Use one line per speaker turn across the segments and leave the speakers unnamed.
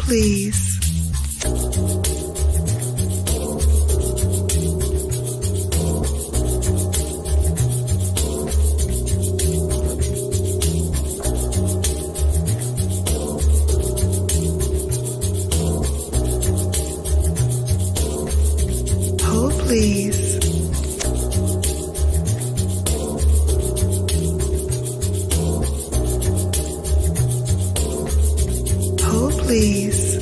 please. Hold, please. Hold, please.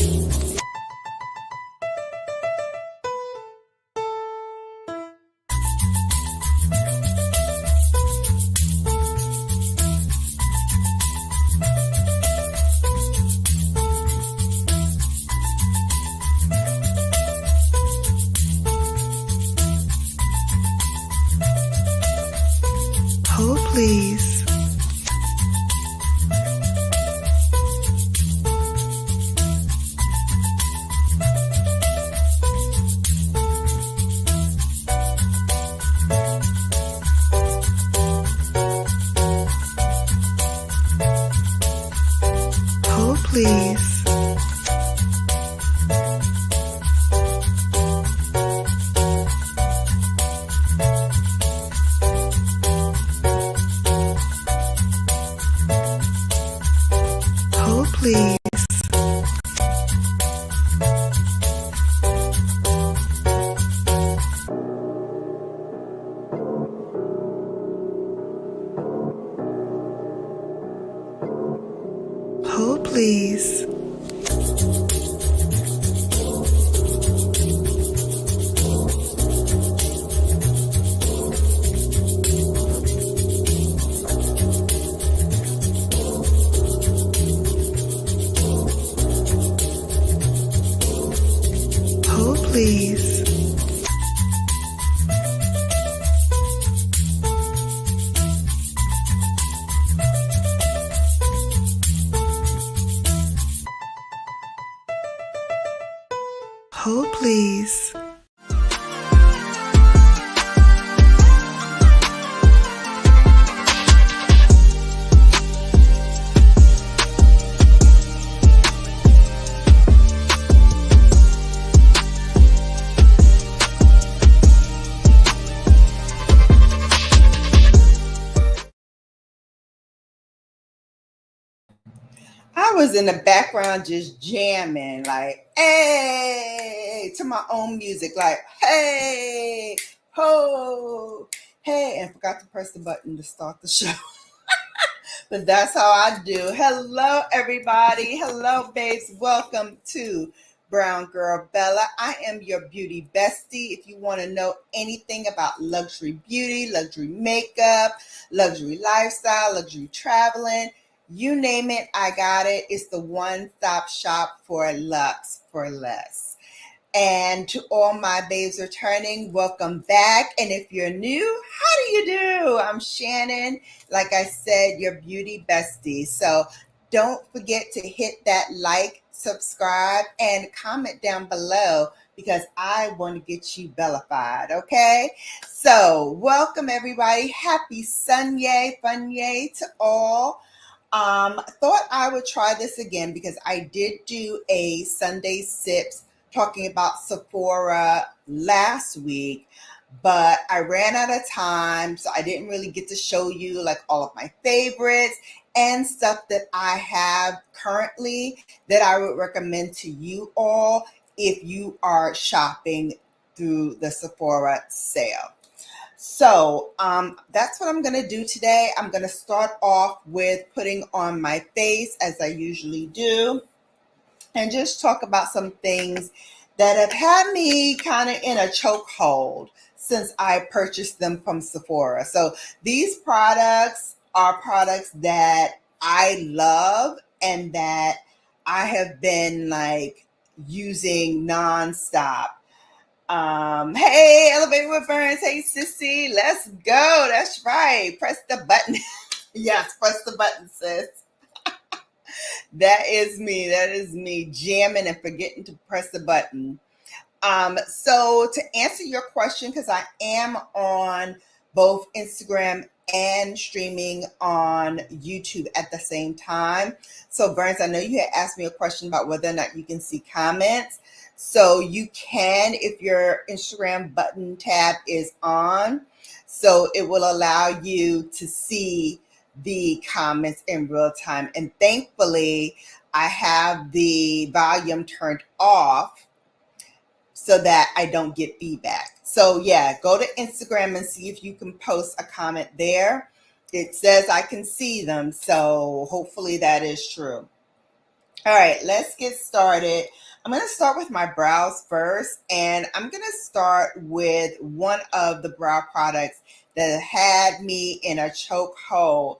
Hold, please. Hold, please. Hold, please. Hold, please. Hold, please. Hold, please.
I was in the background just jamming, like, hey, to my own music, like, hey, ho, hey, and forgot to press the button to start the show. But that's how I do. Hello, everybody. Hello, babes. Welcome to Brown Girl Bella. I am your beauty bestie. If you want to know anything about luxury beauty, luxury makeup, luxury lifestyle, luxury traveling, you name it, I got it. It's the one-stop shop for luxe for less. And to all my babes returning, welcome back. And if you're new, how do you do? I'm Shannon, like I said, your beauty bestie. So don't forget to hit that like, subscribe, and comment down below because I want to get you bellified, okay? So welcome, everybody. Happy Sunday, Funyay to all. Thought I would try this again because I did do a Sunday Sips talking about Sephora last week, but I ran out of time, so I didn't really get to show you like all of my favorites and stuff that I have currently that I would recommend to you all if you are shopping through the Sephora sale. So that's what I'm going to do today. I'm going to start off with putting on my face as I usually do and just talk about some things that have had me kind of in a chokehold since I purchased them from Sephora. So these products are products that I love and that I have been like using nonstop. Hey, Elevate with Burns. Hey, sissy, let's go. That's right. Press the button. Yes, press the button, sis. That is me. That is me jamming and forgetting to press the button. So to answer your question, because I am on both Instagram and streaming on YouTube at the same time. So Burns, I know you had asked me a question about whether or not you can see comments. So you can, if your Instagram button tab is on. So it will allow you to see the comments in real time. And thankfully, I have the volume turned off so that I don't get feedback. So yeah, go to Instagram and see if you can post a comment there. It says I can see them, so hopefully that is true. All right, let's get started. I'm going to start with my brows first, and I'm going to start with one of the brow products that had me in a chokehold.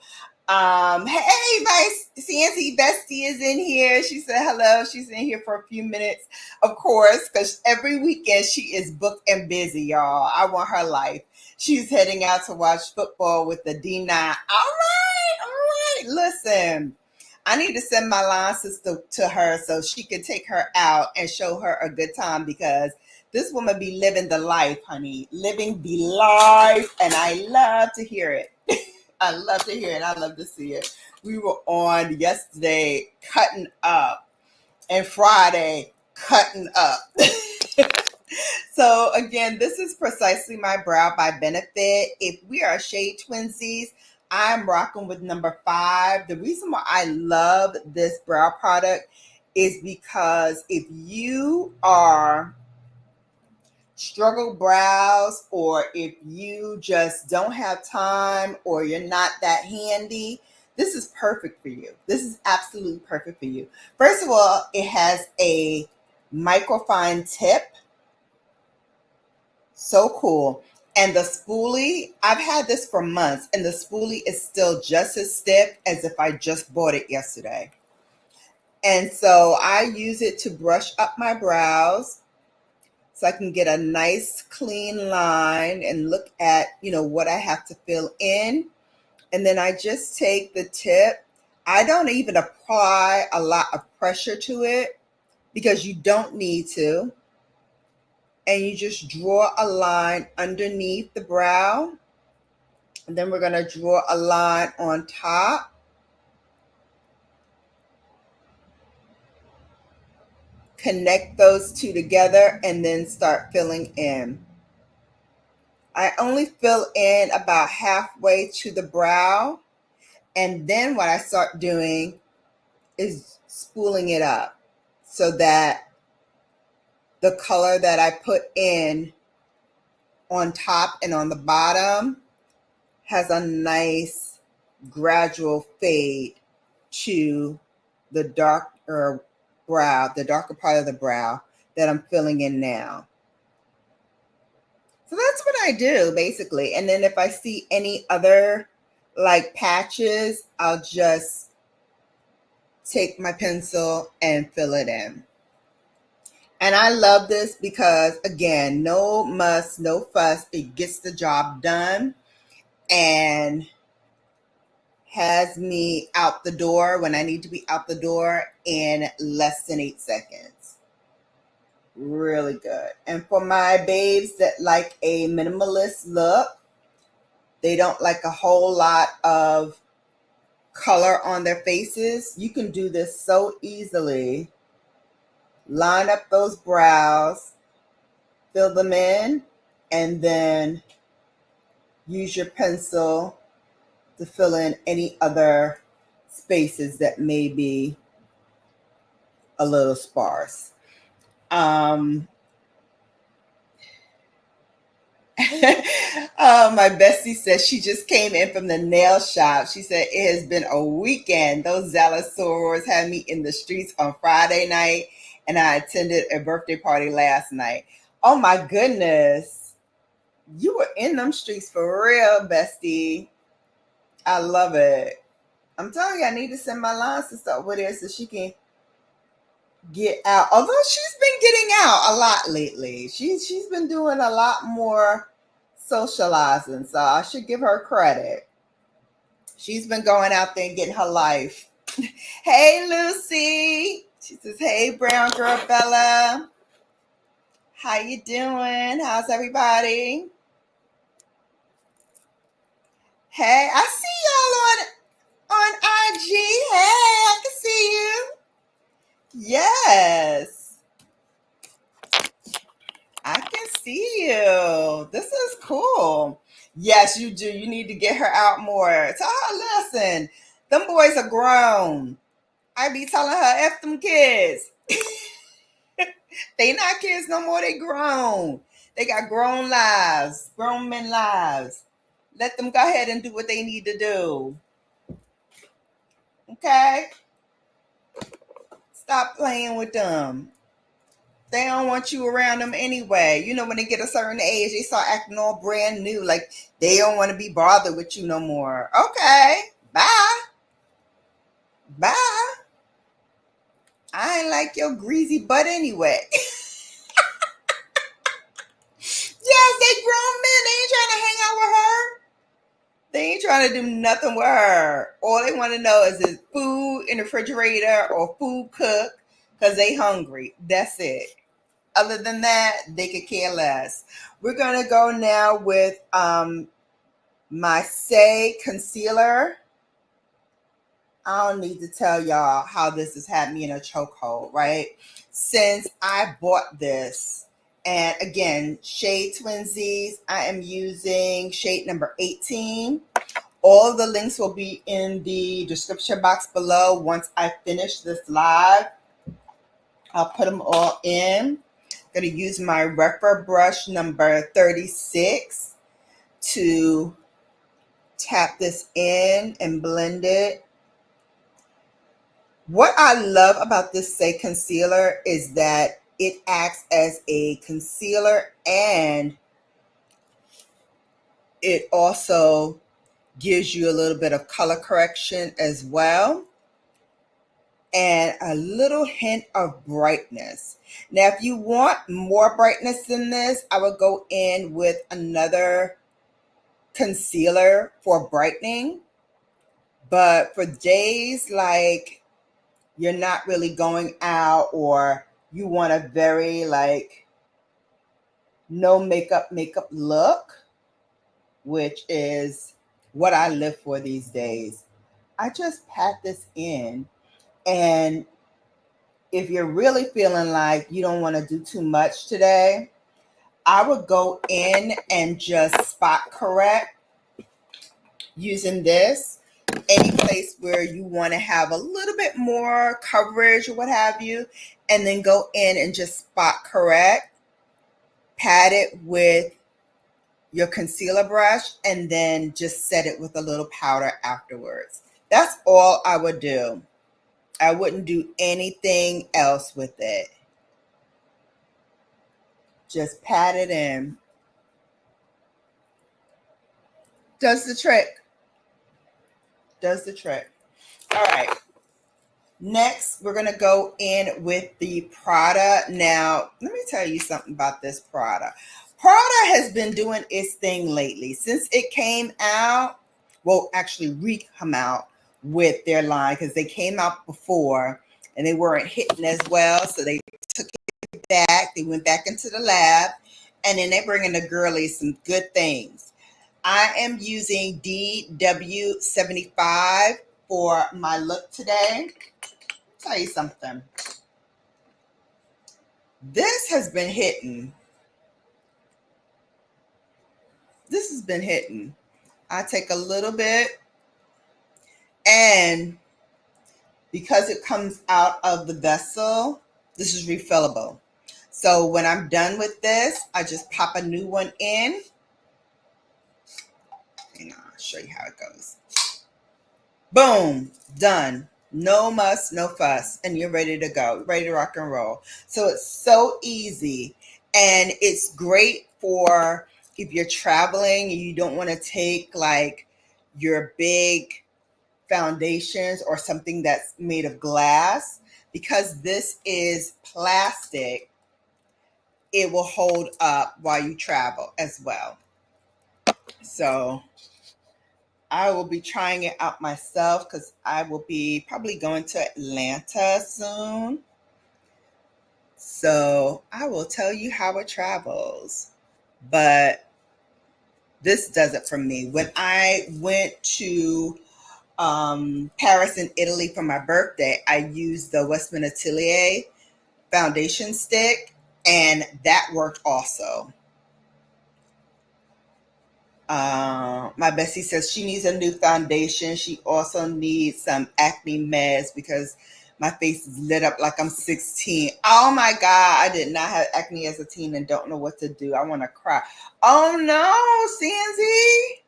Hey, my CNC bestie is in here. She said hello. She's in here for a few minutes, of course, because every weekend she is booked and busy, y'all. I want her life. She's heading out to watch football with the D9. All right. Listen, I need to send my line sister to her so she can take her out and show her a good time, because this woman be living the life, honey. Living the life, and I love to hear it. I love to hear it. I love to see it. We were on yesterday cutting up, and Friday cutting up. So again, this is Precisely My Brow by Benefit. If we are shade twinsies, I'm rocking with number 5. The reason why I love this brow product is because if you are struggle brows, or if you just don't have time, or you're not that handy, this is perfect for you. This is absolutely perfect for you. First of all, it has a microfine tip. So cool. And the spoolie, I've had this for months, and the spoolie is still just as stiff as if I just bought it yesterday. And so I use it to brush up my brows so I can get a nice clean line and look at, what I have to fill in. And then I just take the tip. I don't even apply a lot of pressure to it, because you don't need to. And you just draw a line underneath the brow. And then we're going to draw a line on top. Connect those two together and then start filling in. I only fill in about halfway to the brow. And then what I start doing is spooling it up so that the color that I put in on top and on the bottom has a nice gradual fade to the darker brow, the darker part of the brow that I'm filling in now. So that's what I do basically. And then if I see any other like patches, I'll just take my pencil and fill it in. And I love this because, again, no muss, no fuss. It gets the job done and has me out the door when I need to be out the door in less than 8 seconds. Really good. And for my babes that like a minimalist look, they don't like a whole lot of color on their faces, you can do this so easily. Line up those brows, fill them in, and then use your pencil to fill in any other spaces that may be a little sparse. My bestie says she just came in from the nail shop. She said it has been a weekend. Those zealous sorors had me in the streets on Friday night, and I attended a birthday party last night. Oh my goodness. You were in them streets for real, bestie. I love it. I'm telling you, I need to send my line sister over there so she can get out. Although she's been getting out a lot lately. She's been doing a lot more socializing, so I should give her credit. She's been going out there and getting her life. Hey, Lucy. She says, hey, Brown Girl Bella. How you doing? How's everybody? Hey, I see y'all on IG. Hey, I can see you. Yes, I can see you. This is cool. Yes, you do. You need to get her out more. Tell her, listen, them boys are grown. I be telling her, F them kids. They not kids no more. They grown. They got grown lives, grown men lives. Let them go ahead and do what they need to do. Okay? Stop playing with them. They don't want you around them anyway. You know, when they get a certain age, they start acting all brand new. Like they don't want to be bothered with you no more. Okay. Bye. Bye. I ain't like your greasy butt anyway. Yes, they grown men. They ain't trying to hang out with her. They ain't trying to do nothing with her. All they want to know is food in the refrigerator or food cooked because they hungry. That's it. Other than that, they could care less. We're going to go now with my Say concealer. I don't need to tell y'all how this has had me in a chokehold, right? Since I bought this. And again, shade twinsies, I am using shade number 18. All the links will be in the description box below. Once I finish this live, I'll put them all in. I'm going to use my Rephr brush number 36 to tap this in and blend it. What I love about this Say concealer is that it acts as a concealer and it also gives you a little bit of color correction as well and a little hint of brightness. Now, if you want more brightness than this, I would go in with another concealer for brightening. But for days like you're not really going out or you want a very like no makeup look, which is what I live for these days, I just pat this in. And if you're really feeling like you don't want to do too much today, I would go in and just spot correct using this. Any place where you want to have a little bit more coverage or what have you, and then go in and just spot correct, pat it with your concealer brush, and then just set it with a little powder afterwards. That's all I would do. I wouldn't do anything else with it. Just pat it in. Does the trick. Does the trick. All right. Next, we're going to go in with the Prada. Now, let me tell you something about this Prada. Prada has been doing its thing lately. Since it came out, well, actually re-come out with their line because they came out before and they weren't hitting as well. So they took it back. They went back into the lab and then they're bringing the girlies some good things. I am using DW75 for my look today. Tell you something. This has been hitting. This has been hitting. I take a little bit, and because it comes out of the vessel, this is refillable. So when I'm done with this, I just pop a new one in. And I'll show you how it goes. Boom, done. No muss, no fuss, and you're ready to go, ready to rock and roll. So it's so easy, and it's great for if you're traveling and you don't want to take like your big foundations or something that's made of glass. Because this is plastic, it will hold up while you travel as well. So I will be trying it out myself because I will be probably going to Atlanta soon. So I will tell you how it travels. But this does it for me. When I went to Paris in Italy for my birthday, I used the 𝕊𝕦𝕒𝕟𝕜 foundation stick, and that worked also. My bestie says she needs a new foundation. She also needs some acne meds because my face is lit up like I'm 16. Oh my God, I did not have acne as a teen and don't know what to do. I want to cry. Oh no, CNZ.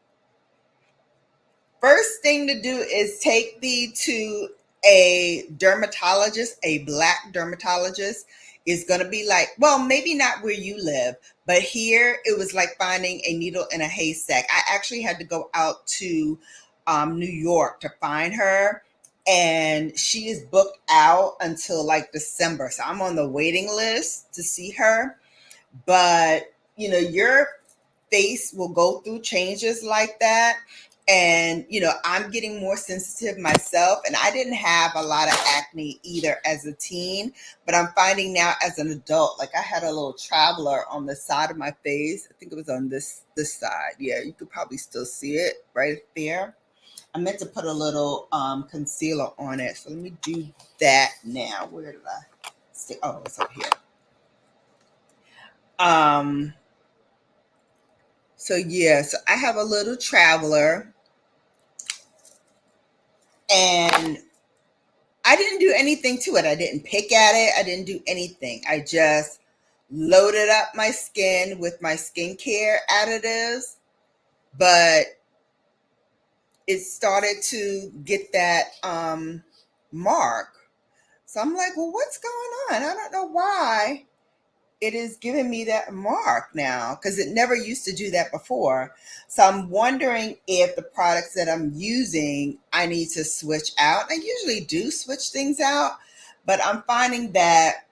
First thing to do is take thee to a dermatologist, a black dermatologist. Is going to be like, well, maybe not where you live, but here it was like finding a needle in a haystack. I actually had to go out to New York to find her, and she is booked out until like December. So I'm on the waiting list to see her. But, you know, your face will go through changes like that. And, you know, I'm getting more sensitive myself, and I didn't have a lot of acne either as a teen, but I'm finding now as an adult, like I had a little traveler on the side of my face. I think it was on this side. Yeah, you could probably still see it right there. I meant to put a little concealer on it. So let me do that now. Where did I stay? Oh, it's up here. So yeah, so I have a little traveler, and I didn't do anything to it. I didn't pick at it. I didn't do anything. I just loaded up my skin with my skincare additives, but it started to get that mark. So I'm like, well, what's going on? I don't know why it is giving me that mark now, because it never used to do that before. So I'm wondering if the products that I'm using, I need to switch out. I usually do switch things out, but I'm finding that,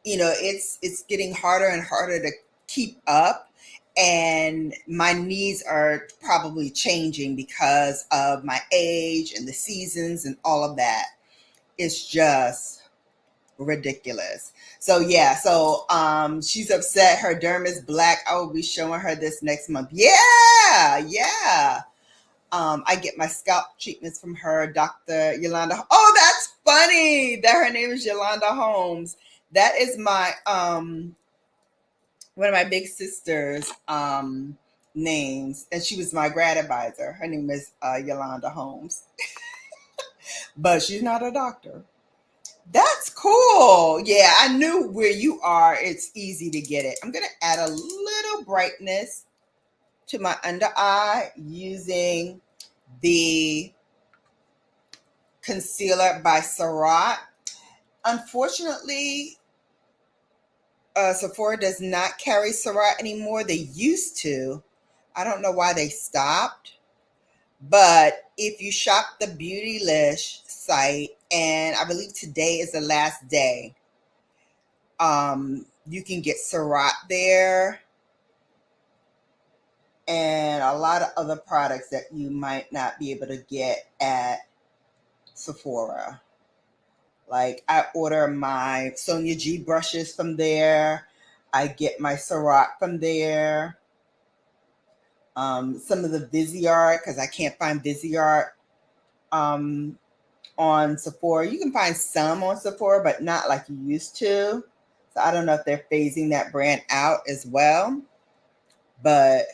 you know, it's getting harder and harder to keep up, and my needs are probably changing because of my age and the seasons and all of that. It's just ridiculous. So yeah, so she's upset her derm is black. I will be showing her this next month. Yeah. I get my scalp treatments from her, Dr. Yolanda. Oh, that's funny that her name is Yolanda Holmes. That is my one of my big sister's names, and she was my grad advisor. Her name is Yolanda Holmes, but she's not a doctor. That's cool. Yeah, I knew where you are. It's easy to get it. I'm going to add a little brightness to my under eye using the concealer by Sephora. Unfortunately, Sephora does not carry Sephora anymore. They used to. I don't know why they stopped. But if you shop the Beautylish site, and I believe today is the last day, you can get Sephora there and a lot of other products that you might not be able to get at Sephora. Like I order my Sonia G brushes from there. I get my Sephora from there. Some of the Viseart, because I can't find Viseart on Sephora. You can find some on Sephora, but not like you used to. So I don't know if they're phasing that brand out as well. But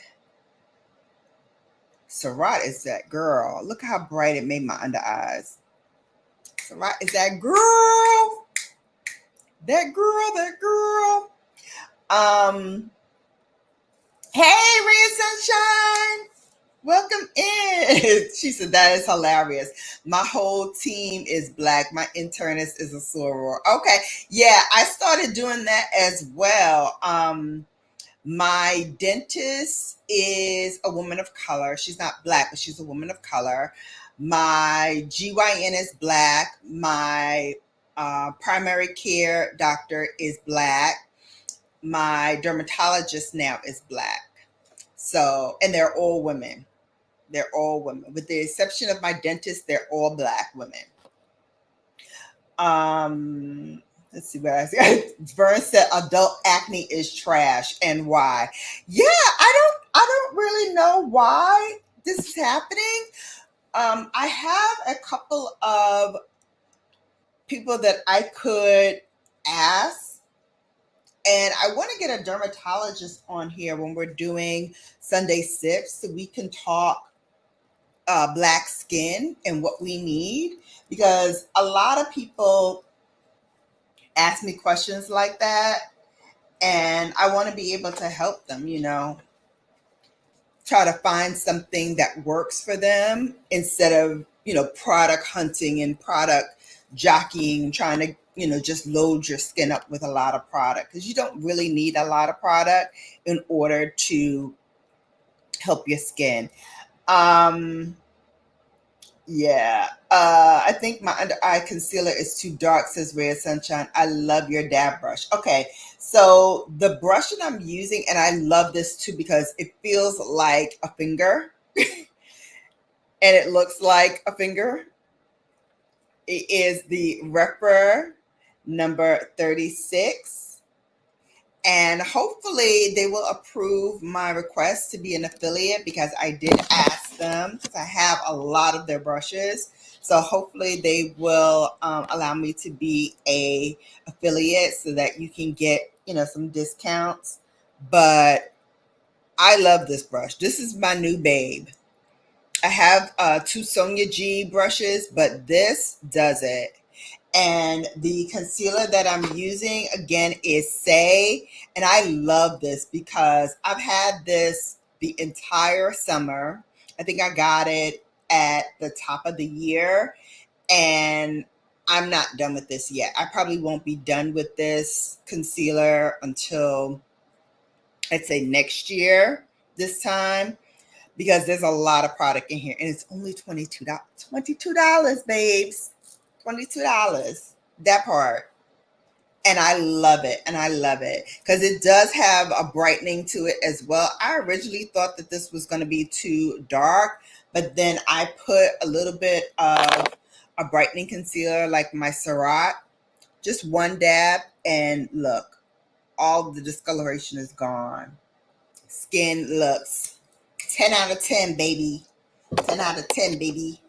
Sephora is that girl. Look how bright it made my under eyes. Sephora is that girl. That girl. Hey, Red Sunshine. Welcome in. She said, that is hilarious. My whole team is black. My internist is a soror. Okay. Yeah, I started doing that as well. My dentist is a woman of color. She's not black, but she's a woman of color. My GYN is black. My primary care doctor is black. My dermatologist now is black. So, and they're all women. They're all women. With the exception of my dentist, they're all black women. Let's see what I say. Vern said adult acne is trash, and why? Yeah, I don't really know why this is happening. I have a couple of people that I could ask, and I want to get a dermatologist on here when we're doing Sunday Sips so we can talk black skin and what we need, because a lot of people ask me questions like that, and I want to be able to help them, try to find something that works for them instead of, product hunting and product jockeying, trying to, just load your skin up with a lot of product, because you don't really need a lot of product in order to help your skin. Yeah. I think my under eye concealer is too dark, says Red Sunshine. I love your dab brush. Okay. So the brush that I'm using, and I love this too because it feels like a finger and it looks like a finger. It is the Repre number 36. And hopefully they will approve my request to be an affiliate, because I did ask them, because I have a lot of their brushes. So hopefully they will allow me to be a affiliate so that you can get, some discounts. But I love this brush. This is my new babe. I have two Sonia G brushes, but this does it. And the concealer that I'm using again is Say, and I love this because I've had this the entire summer. I think I got it at the top of the year, and I'm not done with this yet. I probably won't be done with this concealer until, I'd say, next year this time, because there's a lot of product in here, and it's only $22. $22, babes. $22. That part. And I love it. And I love it because it does have a brightening to it as well. I originally thought that this was going to be too dark, but then I put a little bit of a brightening concealer like my Surratt, just one dab, and look, all the discoloration is gone. Skin looks 10 out of 10, baby. 10 out of 10, baby.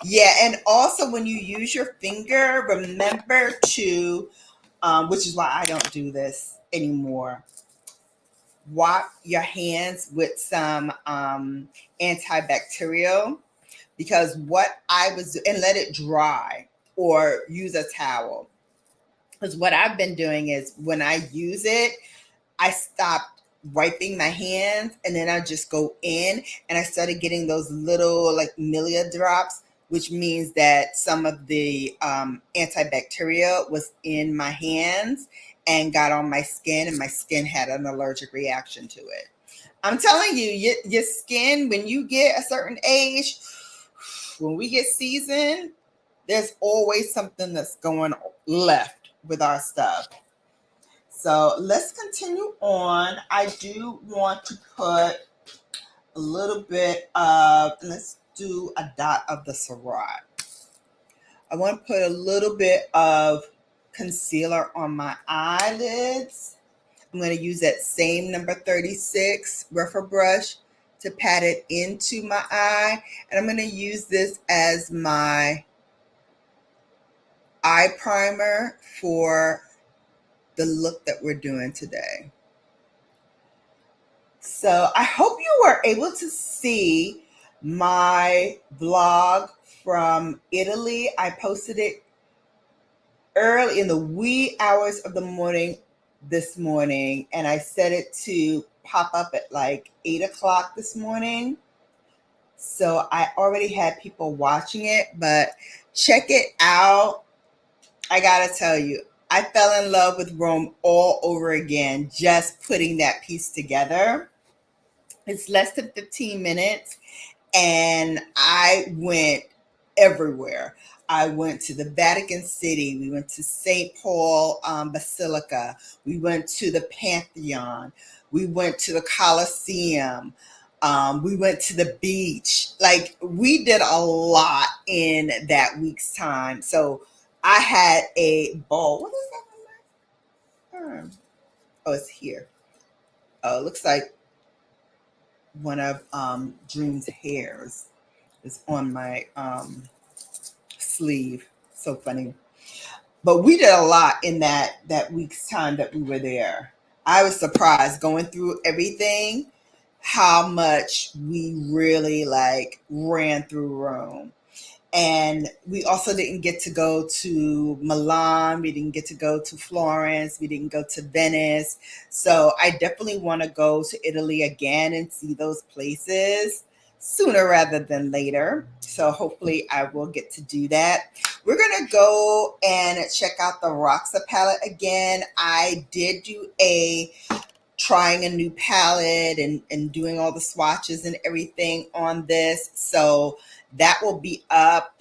Yeah, and also when you use your finger, remember to, which is why I don't do this anymore, wipe your hands with some antibacterial, because what I was, and let it dry, or use a towel. Because what I've been doing is when I use it, I stopped wiping my hands, and then I just go in, and I started getting those little like milia drops, which means that some of the antibacterial was in my hands and got on my skin, and my skin had an allergic reaction to it. I'm telling you, your skin, when you get a certain age, when we get seasoned, there's always something that's going left with our stuff. So let's continue on. I do want to put a little bit of, let's do a dot of the Surratt. I want to put a little bit of concealer on my eyelids. I'm going to use that same number 36 Repre brush to pat it into my eye. And I'm going to use this as my eye primer for the look that we're doing today. So I hope you were able to see my vlog from Italy. I posted it early in the wee hours of the morning this morning, and I set it to pop up at like 8 o'clock this morning. So I already had people watching it, but check it out. I gotta tell you, I fell in love with Rome all over again, just putting that piece together. It's less than 15 minutes, and I went everywhere. I went to the Vatican City. We went to St. Paul Basilica. We went to the Pantheon. We went to the Colosseum. We went to the beach. Like, we did a lot in that week's time. So I had a ball. What is that on my arm? Oh, it's here. Oh, it looks like one of Dream's hairs is on my sleeve. So funny. But we did a lot in that week's time that we were there. I was surprised going through everything, how much we really like ran through Rome. And we also didn't get to go to Milan. We didn't get to go to Florence. We didn't go to Venice. So I definitely want to go to Italy again and see those places sooner rather than later. So hopefully I will get to do that. We're going to go and check out the Roxa palette again. I did do trying a new palette and doing all the swatches and everything on this. So that will be up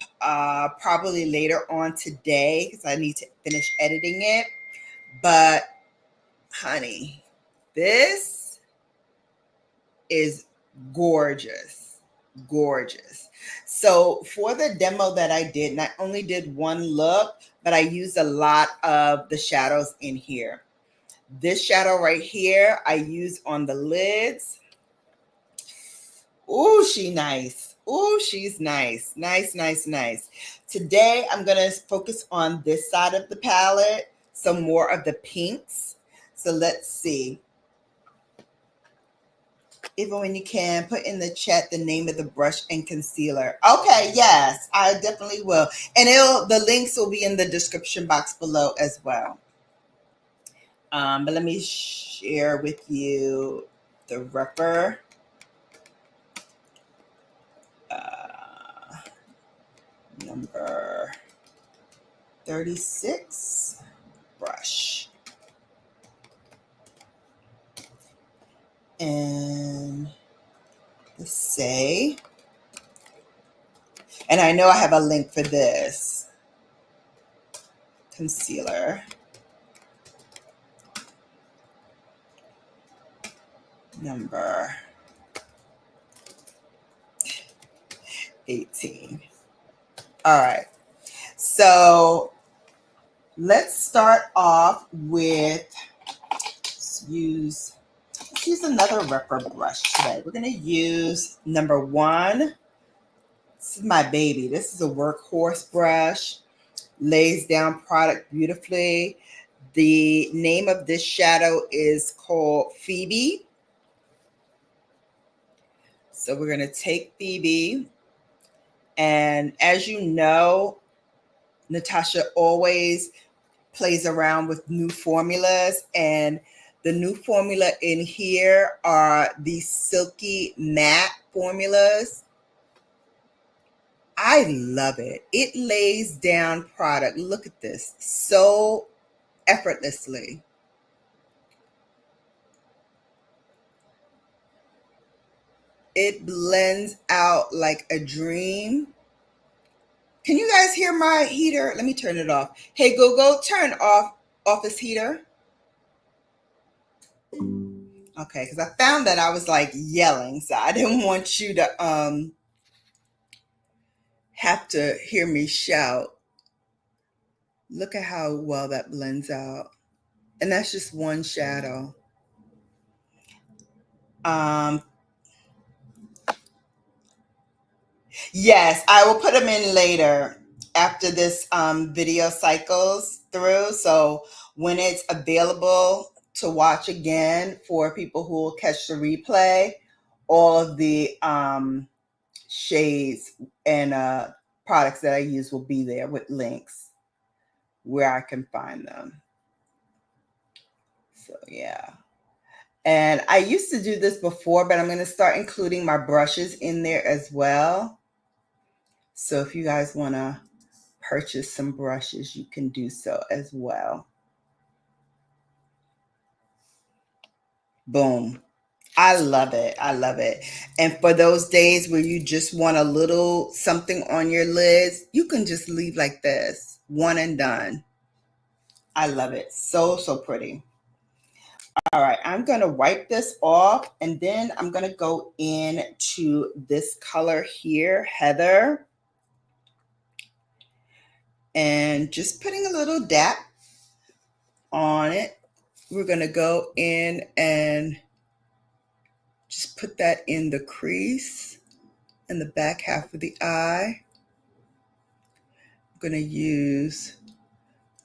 probably later on today because I need to finish editing it. But honey, this is gorgeous, gorgeous. So for the demo that I did, and I only did one look, but I used a lot of the shadows in here. This shadow right here, I use on the lids. Ooh, she nice. Ooh, she's nice. Nice, nice, nice. Today, I'm going to focus on this side of the palette, some more of the pinks. So let's see. Even when you can, put in the chat the name of the brush and concealer. Okay, yes, I definitely will. And the links will be in the description box below as well. But let me share with you the rubber. Number 36 brush. And let's say, and I know I have a link for this concealer. Number 18. All right. So let's start off with, let's use another rubber brush today. We're going to use number 1. This is my baby. This is a workhorse brush. Lays down product beautifully. The name of this shadow is called Phoebe. So we're going to take Phoebe. And as you know, Natasha always plays around with new formulas. And the new formula in here are these silky matte formulas. I love it. It lays down product. Look at this. So effortlessly. It blends out like a dream. Can you guys hear my heater? Let me turn it off. Hey, Google, turn off office heater. Okay, because I found that I was like yelling, so I didn't want you to have to hear me shout. Look at how well that blends out. And that's just one shadow. Yes, I will put them in later after this video cycles through. So when it's available to watch again for people who will catch the replay, all of the shades and products that I use will be there with links where I can find them. So yeah. And I used to do this before, but I'm going to start including my brushes in there as well. So if you guys want to purchase some brushes, you can do so as well. Boom. I love it. I love it. And for those days where you just want a little something on your lids, you can just leave like this. One and done. I love it. So, so pretty. All right, I'm going to wipe this off and then I'm going to go into this color here, Heather. And just putting a little dap on it. We're going to go in and Just put that in the crease in the back half of the eye. I'm going to use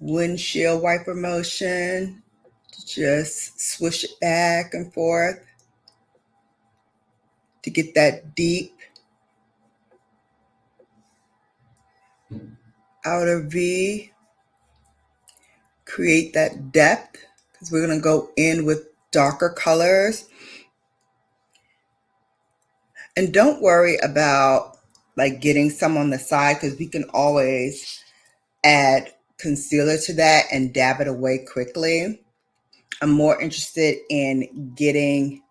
windshield wiper motion to just swish it back and forth to get that deep outer V, create that depth, because we're going to go in with darker colors. And don't worry about like getting some on the side, because we can always add concealer to that and dab it away quickly. I'm more interested in getting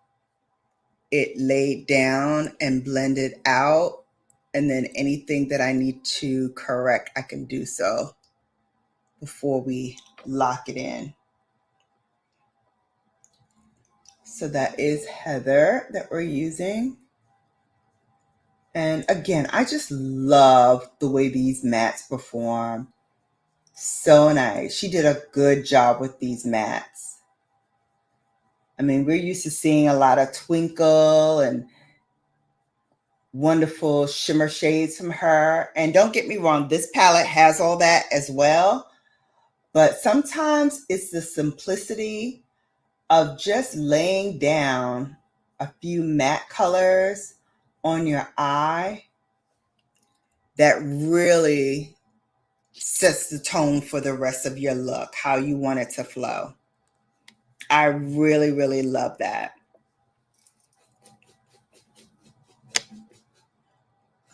it laid down and blended out, and then anything that I need to correct, I can do so before we lock it in. So that is Heather that we're using. And again, I just love the way these mattes perform. So nice. She did a good job with these mattes. I mean, we're used to seeing a lot of twinkle and wonderful shimmer shades from her. And don't get me wrong, this palette has all that as well. But sometimes it's the simplicity of just laying down a few matte colors on your eye that really sets the tone for the rest of your look, how you want it to flow. I really, really love that.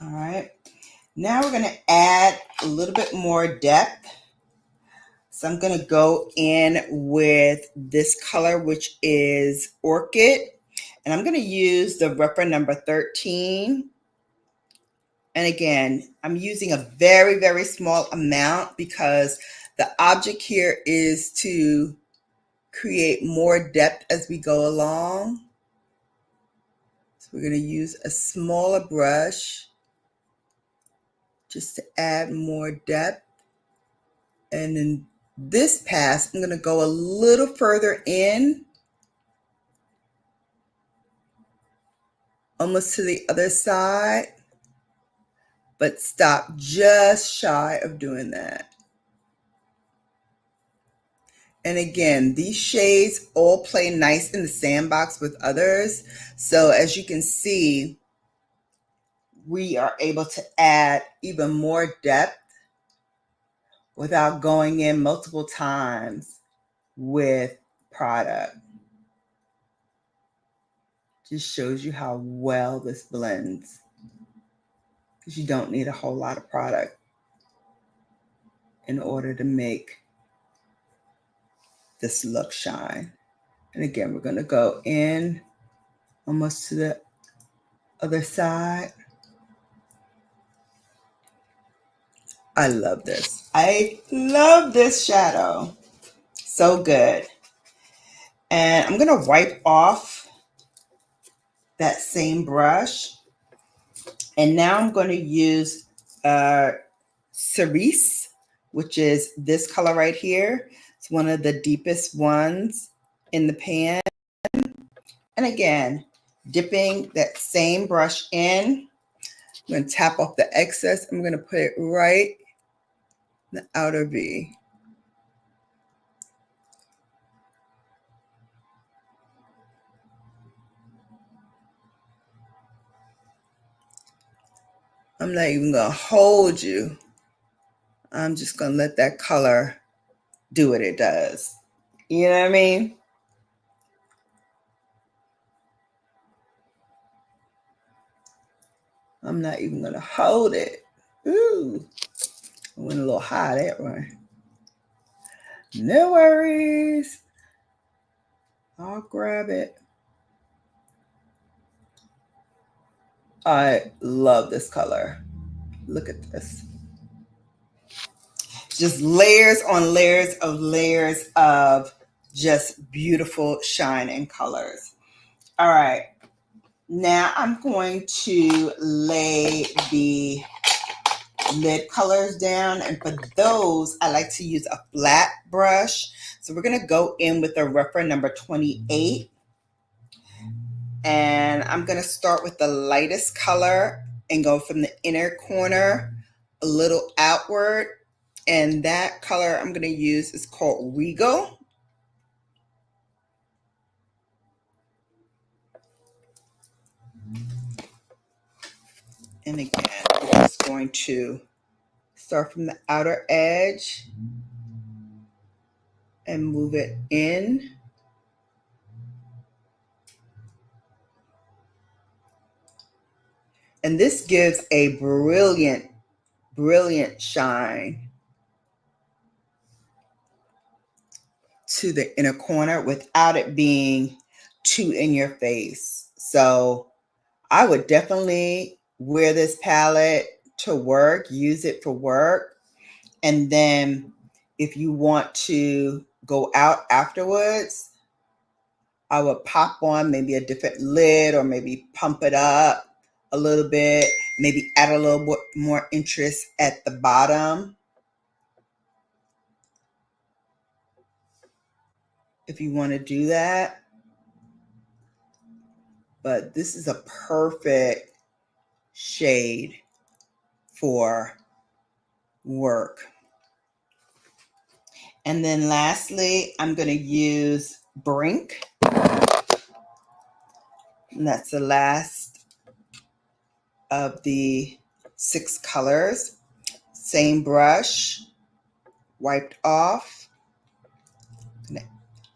All right. Now we're going to add a little bit more depth. So I'm going to go in with this color, which is Orchid. And I'm going to use the reference number 13. And again, I'm using a very, very small amount because the object here is to create more depth as we go along. So we're going to use a smaller brush just to add more depth. And in this pass, I'm going to go a little further in, almost to the other side, but stop just shy of doing that. And again, these shades all play nice in the sandbox with others. So as you can see, we are able to add even more depth without going in multiple times with product. Just shows you how well this blends, because you don't need a whole lot of product in order to make this look shine. And again, we're going to go in almost to the other side. I love this. I love this shadow. So good. And I'm going to wipe off that same brush. And now I'm going to use Cerise, which is this color right here. It's one of the deepest ones in the pan. And again, dipping that same brush in. I'm going to tap off the excess. I'm going to put it right in the outer V. I'm not even going to hold you. I'm just going to let that color do what it does. You know what I mean? I'm not even going to hold it. Ooh, I went a little high that one. No worries. I'll grab it. I love this color. Look at this. Just layers on layers of just beautiful shine and colors. All right. Now I'm going to lay the lid colors down. And for those, I like to use a flat brush. So we're going to go in with a reference number 28. And I'm going to start with the lightest color and go from the inner corner a little outward. And that color I'm going to use is called Regal. And again, I'm just going to start from the outer edge and move it in. And this gives a brilliant, brilliant shine to the inner corner without it being too in your face. So I would definitely wear this palette to work, use it for work. And then if you want to go out afterwards, I would pop on maybe a different lid or maybe pump it up a little bit, maybe add a little bit more interest at the bottom if you want to do that. But this is a perfect shade for work. And then lastly, I'm going to use Brink. And that's the last of the 6 colors. Same brush, wiped off. Gonna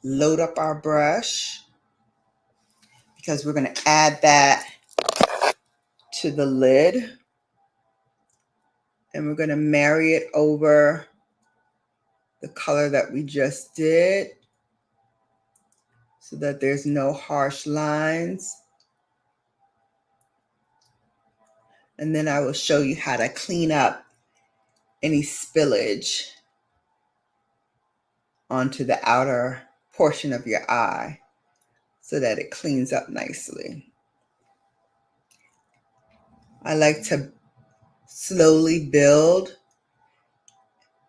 load up our brush because we're going to add that to the lid. And we're going to marry it over the color that we just did so that there's no harsh lines. And then I will show you how to clean up any spillage onto the outer portion of your eye so that it cleans up nicely. I like to slowly build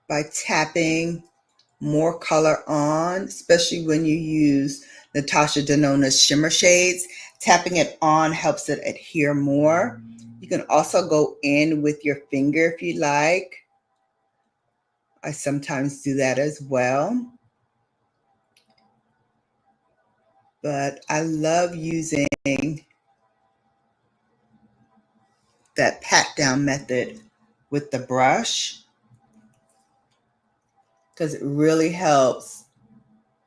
by tapping more color on, especially when you use Natasha Denona's shimmer shades. Tapping it on helps it adhere more. You can also go in with your finger if you like. I sometimes do that as well. But I love using that pat down method with the brush because it really helps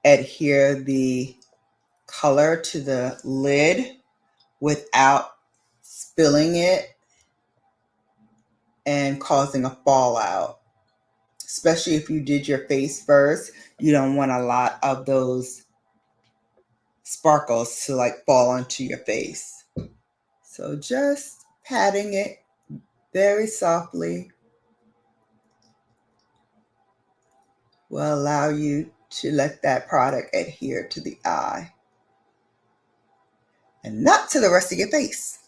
adhere the color to the lid without spilling it and causing a fallout. Especially if you did your face first, you don't want a lot of those sparkles to like fall onto your face. So just patting it very softly will allow you to let that product adhere to the eye and not to the rest of your face.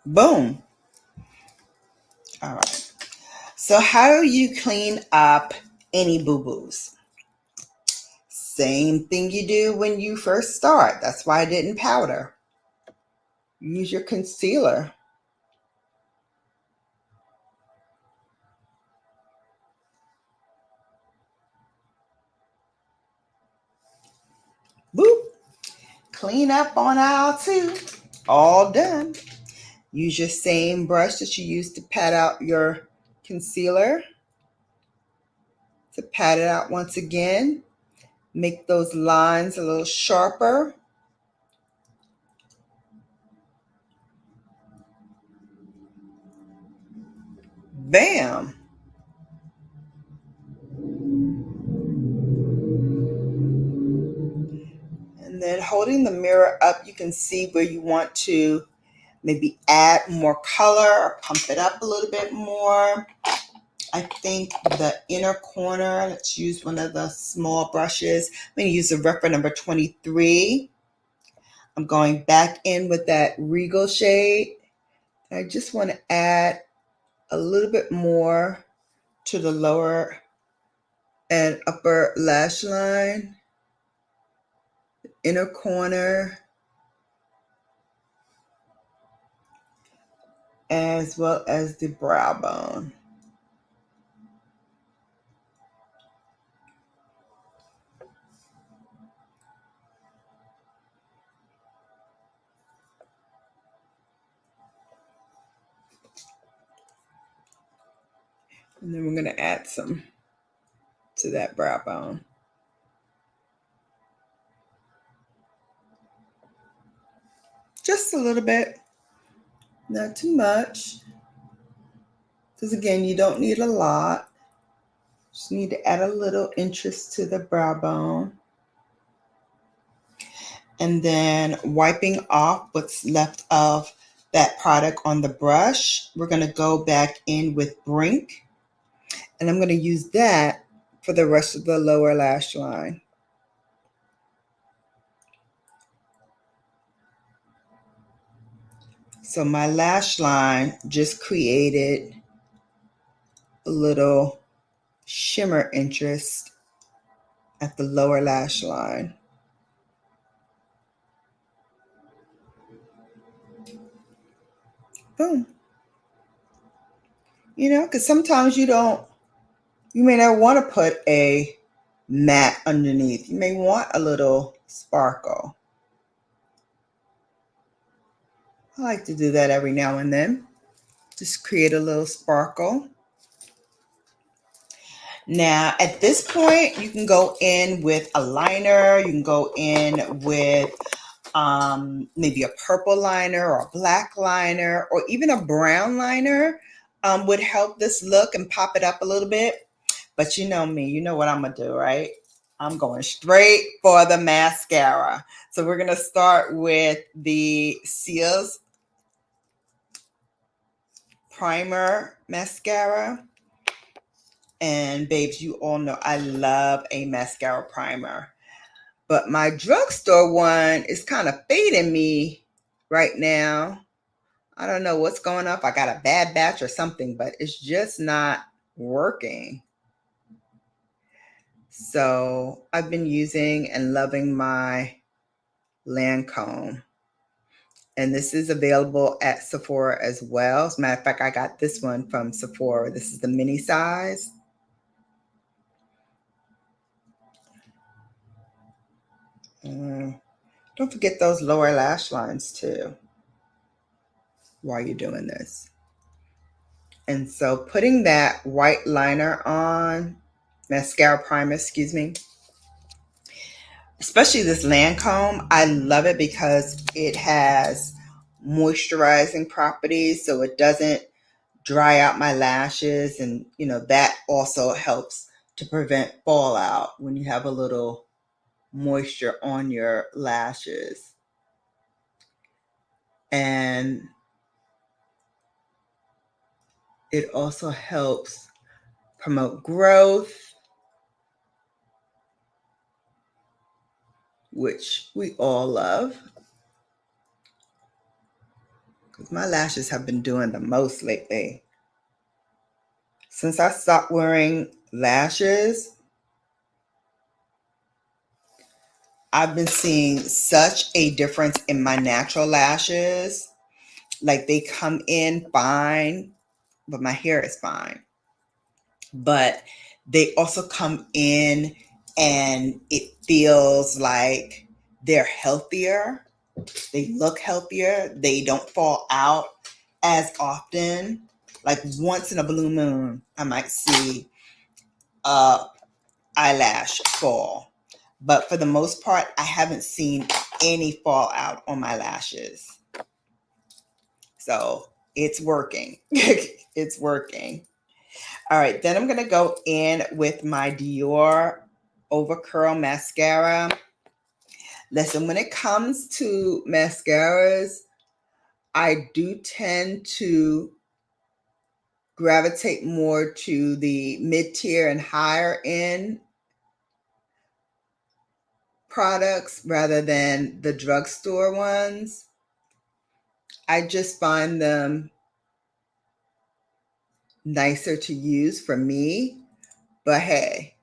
Boom. All right. So how do you clean up any boo-boos? Same thing you do when you first start. That's why I didn't powder. Use your concealer. Boop. Clean up on aisle 2. All done. Use your same brush that you used to pat out your concealer. To pat it out once again. Make those lines a little sharper. Bam. And then holding the mirror up, you can see where you want to maybe add more color or pump it up a little bit more. I think the inner corner, let's use one of the small brushes. I'm going to use the reference number 23. I'm going back in with that Regal shade. I just want to add a little bit more to the lower and upper lash line, inner corner, as well as the brow bone. And then we're going to add some to that brow bone. Just a little bit, not too much. Because again, you don't need a lot. Just need to add a little interest to the brow bone. And then wiping off what's left of that product on the brush, we're going to go back in with Brink. And I'm going to use that for the rest of the lower lash line. So my lash line just created a little shimmer interest at the lower lash line. Boom. You know, because sometimes you may not want to put a matte underneath. You may want a little sparkle. I like to do that every now and then. Just create a little sparkle. Now, at this point, you can go in with a liner. You can go in with maybe a purple liner or a black liner or even a brown liner would help this look and pop it up a little bit. But you know me, you know what I'm going to do, right? I'm going straight for the mascara. So we're going to start with the Seals Primer Mascara. And babes, you all know I love a mascara primer. But my drugstore one is kind of fading me right now. I don't know what's going on. If I got a bad batch or something, but it's just not working. So I've been using and loving my Lancome. And this is available at Sephora as well. As a matter of fact, I got this one from Sephora. This is the mini size. Don't forget those lower lash lines too while you're doing this. And so putting that white liner on, mascara primer, excuse me, especially this Lancome, I love it because it has moisturizing properties, so it doesn't dry out my lashes. And, you know, that also helps to prevent fallout when you have a little moisture on your lashes. And it also helps promote growth, which we all love. Because my lashes have been doing the most lately. Since I stopped wearing lashes, I've been seeing such a difference in my natural lashes. Like they come in fine, but my hair is fine. But they also come in and it feels like they're healthier. They look healthier. They don't fall out as often. Like once in a blue moon, I might see eyelash fall. But for the most part, I haven't seen any fallout on my lashes. So it's working. It's working. All right, then I'm going to go in with my Dior Overcurl Mascara. Listen, when it comes to mascaras, I do tend to gravitate more to the mid-tier and higher end products rather than the drugstore ones. I just find them nicer to use for me. But hey,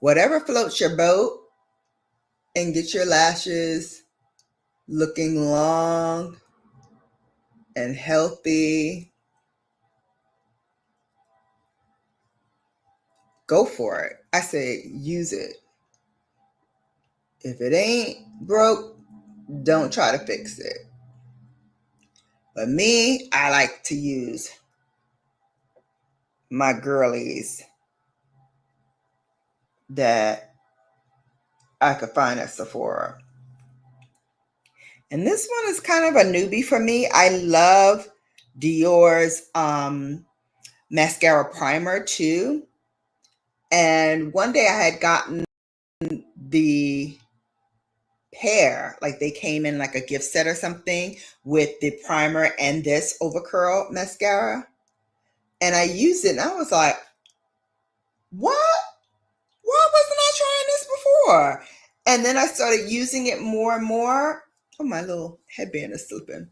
whatever floats your boat, and get your lashes looking long and healthy. Go for it. I say use it. If it ain't broke, don't try to fix it. But me, I like to use my girlies that I could find at Sephora. And this one is kind of a newbie for me. I love Dior's mascara primer too. And one day I had gotten the pair, like they came in like a gift set or something with the primer and this overcurl mascara. And I used it and I was like, what? Why wasn't I trying this before? And then I started using it more and more. Oh, my little headband is slipping.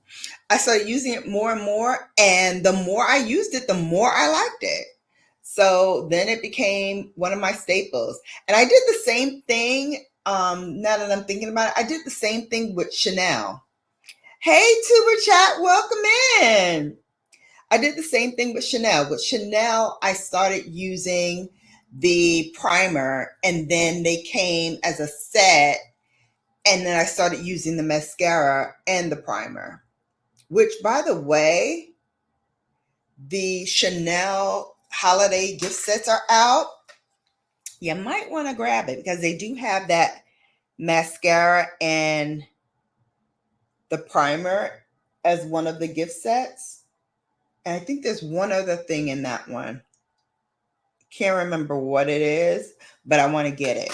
I started using it more and more. And the more I used it, the more I liked it. So then it became one of my staples. And I did the same thing. Now that I'm thinking about it, I did the same thing with Chanel. Hey, Tuber Chat, welcome in. I did the same thing with Chanel. With Chanel, I started using the primer and then they came as a set. And then I started using the mascara and the primer, which, by the way, the Chanel holiday gift sets are out. You might want to grab it because they do have that mascara and the primer as one of the gift sets. And I think there's one other thing in that one. Can't remember what it is, but I want to get it.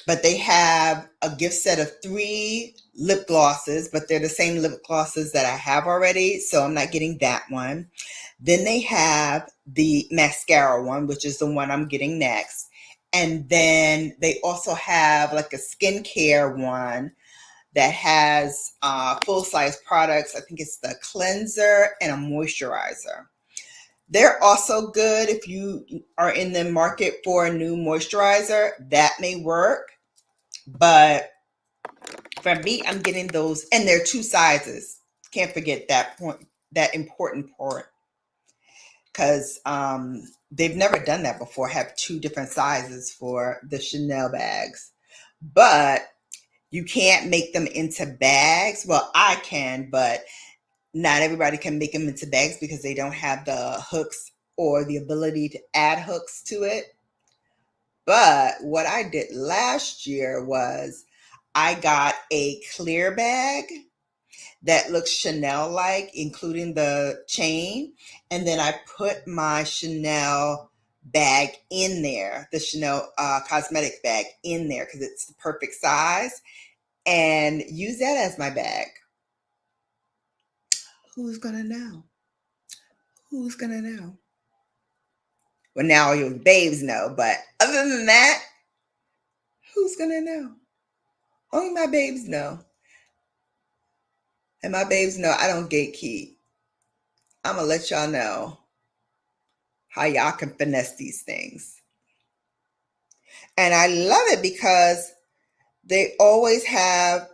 But they have a gift set of 3 lip glosses, but they're the same lip glosses that I have already, so I'm not getting that one. Then they have the mascara one, which is the one I'm getting next. And then they also have like a skincare one that has full-size products. I think it's the cleanser and a moisturizer. They're also good if you are in the market for a new moisturizer. That may work. But for me, I'm getting those, and they're 2 sizes. Can't forget that point, that important part, because they've never done that before, have 2 different sizes for the Chanel bags. But you can't make them into bags. Well, I can, but not everybody can make them into bags because they don't have the hooks or the ability to add hooks to it. But what I did last year was I got a clear bag that looks Chanel-like, including the chain. And then I put my Chanel bag in there, the Chanel cosmetic bag in there because it's the perfect size, and use that as my bag. Who's going to know? Who's going to know? Well, now your babes know, but other than that, who's going to know? Only my babes know. And my babes know I don't gatekeep. I'm going to let y'all know how y'all can finesse these things. And I love it because they always have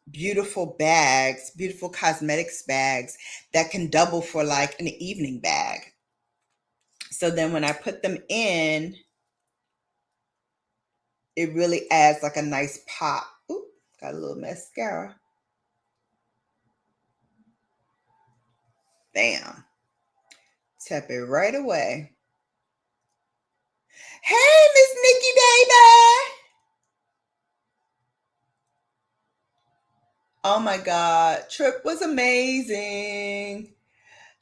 beautiful bags, beautiful cosmetics bags that can double for like an evening bag. So then when I put them in, it really adds like a nice pop. Ooh, got a little mascara. Bam. Tap it right away. Hey, Miss Nikki baby. Oh my God, trip was amazing.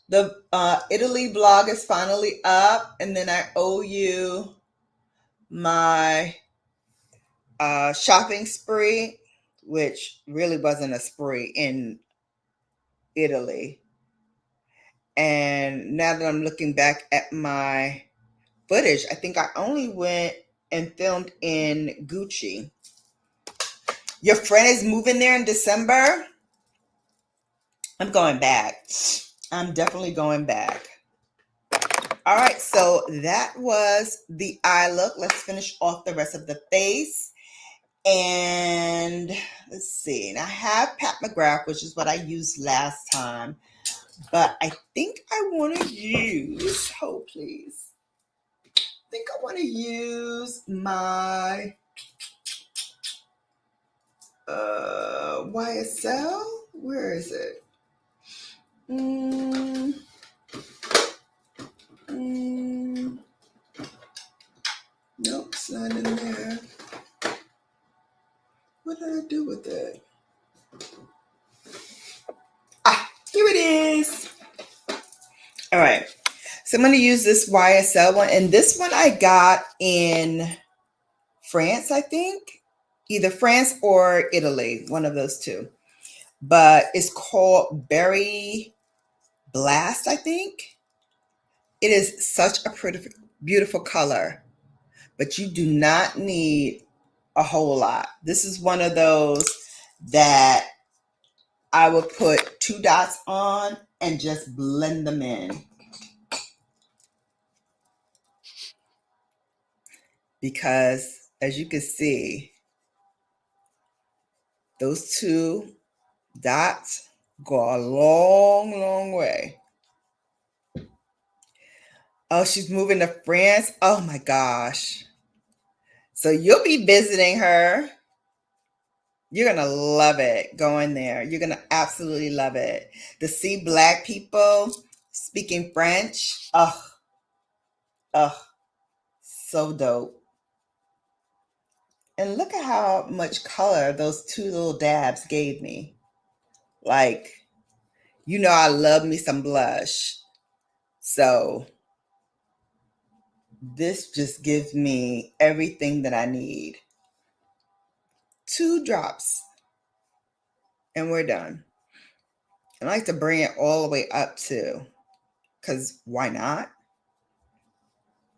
The Italy vlog is finally up, and then I owe you my shopping spree, which really wasn't a spree in Italy. And now that I'm looking back at my footage, I think I only went and filmed in Gucci. Your friend is moving there in December? I'm going back. I'm definitely going back. All right, so that was the eye look. Let's finish off the rest of the face. And let's see. Now I have Pat McGrath, which is what I used last time. But I think I want to use, hold please. I think I want to use my YSL. Where is it? Nope, it's not in there. What did I do with it? Here it is. All right. So I'm going to use this YSL one. And this one I got in France, I think. Either France or Italy. One of those two. But it's called Berry Blast, I think. It is such a pretty, beautiful color. But you do not need a whole lot. This is one of those that I would put 2 dots on and just blend them in. Because as you can see, those 2 dots go a long, long way. Oh, she's moving to France. Oh my gosh. So you'll be visiting her. You're going to love it going there. You're going to absolutely love it. To see Black people speaking French. Oh, so dope. And look at how much color those 2 little dabs gave me. Like, you know, I love me some blush. So this just gives me everything that I need. 2 drops. And we're done. I like to bring it all the way up too. Because why not?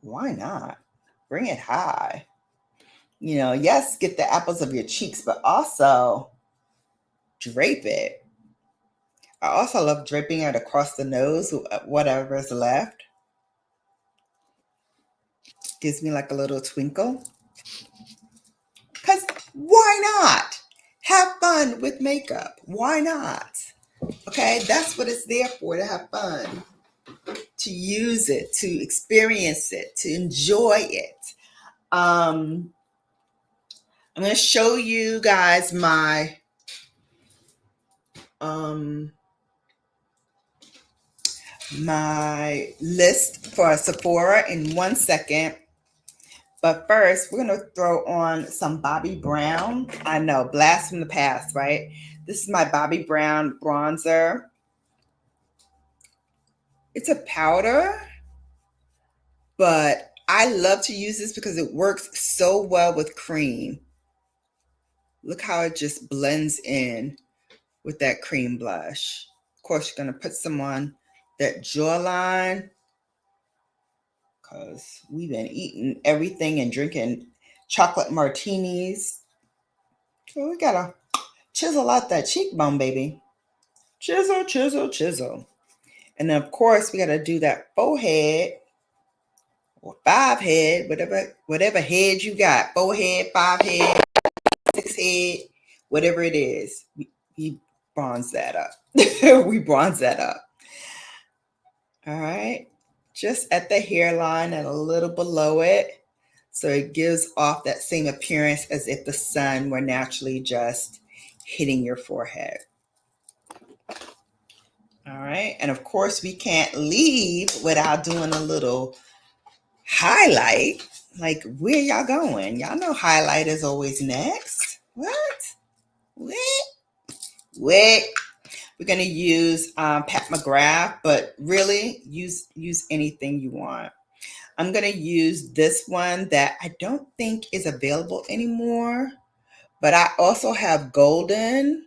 Why not? Bring it high. You know, yes, get the apples of your cheeks, but also drape it. I also love draping it across the nose, whatever is left. Gives me like a little twinkle. Because why not? Have fun with makeup. Why not? Okay, that's what it's there for, to have fun. To use it, to experience it, to enjoy it. I'm going to show you guys my my list for Sephora in 1 second. But first, we're going to throw on some Bobbi Brown. I know, blast from the past, right? This is my Bobbi Brown bronzer. It's a powder, but I love to use this because it works so well with cream. Look how it just blends in with that cream blush. Of course, you're going to put some on that jawline because we've been eating everything and drinking chocolate martinis. So we got to chisel out that cheekbone, baby. Chisel, chisel, chisel. And then, of course, we got to do that forehead or 5 head, whatever head you got. 4 head, 5 head, 6 head, whatever it is. We bronze that up. We bronze that up. All right. Just at the hairline and a little below it. So it gives off that same appearance as if the sun were naturally just hitting your forehead. All right. And of course, we can't leave without doing a little highlight. Like, where y'all going? Y'all know highlight is always next. What? We're going to use Pat McGrath, but really use anything you want. I'm going to use this one that I don't think is available anymore, but I also have golden,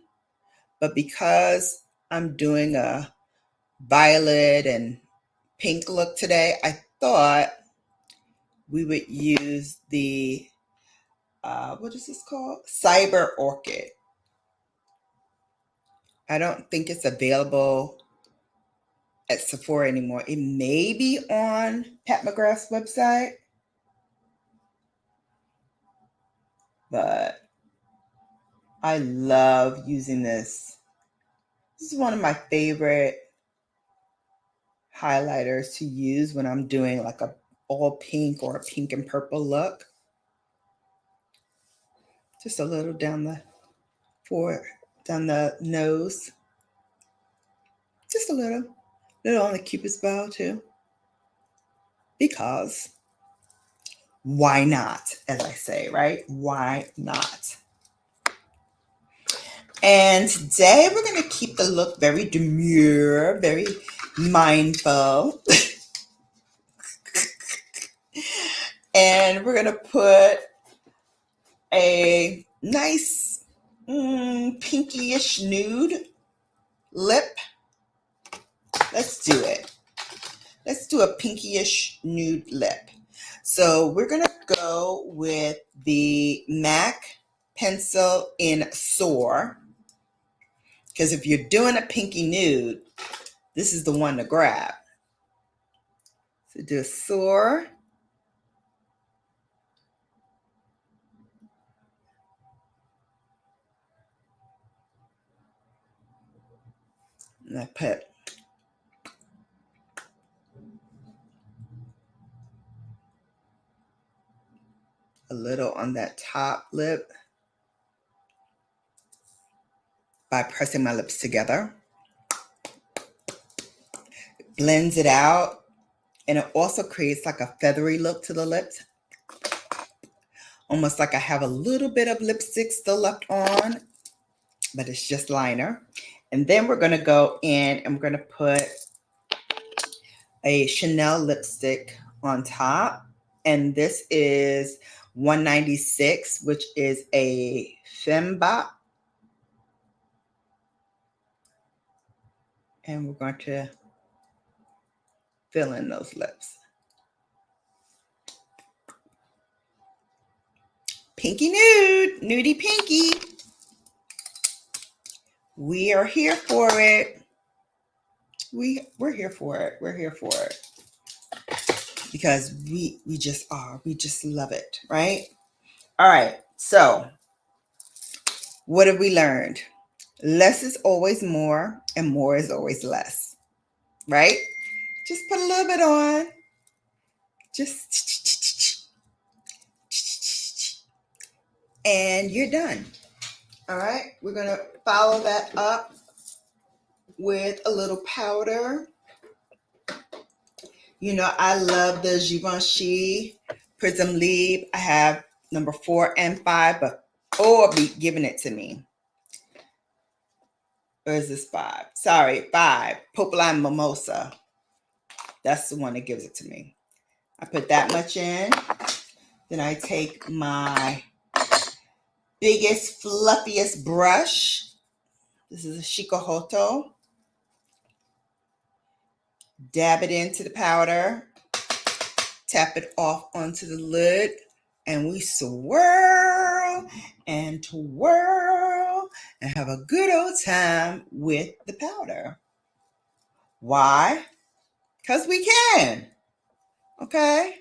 but because I'm doing a violet and pink look today, I thought we would use the, what is this called? Cyber Orchid. I don't think it's available at Sephora anymore. It may be on Pat McGrath's website, but I love using this. This is one of my favorite highlighters to use when I'm doing like a all pink or a pink and purple look. Just a little down the nose. Just a little on the Cupid's bow too. Because why not, as I say, right? Why not? And today we're going to keep the look very demure, very mindful. And we're going to put a nice pinky-ish nude lip. Let's do it. Let's do a pinky-ish nude lip. So we're going to go with the MAC pencil in Soar. Because if you're doing a pinky nude, this is the one to grab. So do a Soar. And I put a little on that top lip by pressing my lips together. Blends it out, and it also creates like a feathery look to the lips. Almost like I have a little bit of lipstick still left on, but it's just liner. And then we're going to go in and we're going to put a Chanel lipstick on top. And this is 196, which is a Femme. And we're going to fill in those lips. Pinky nude, nudie pinky. We are here for it. We're here for it. We're here for it. Because we just are. We just love it, right? All right. So what have we learned? Less is always more and more is always less, right? Just put a little bit on. Just, and you're done. All right. We're going to follow that up with a little powder. You know, I love the Givenchy Prism Libre. I have number 4 and 5, but I'll be giving it to me. Or is this 5? Sorry, 5. Popeline Mimosa. That's the one that gives it to me. I put that much in. Then I take my biggest, fluffiest brush. This is a Shikohoto. Dab it into the powder. Tap it off onto the lid. And we swirl and twirl and have a good old time with the powder. Why? Because we can. Okay?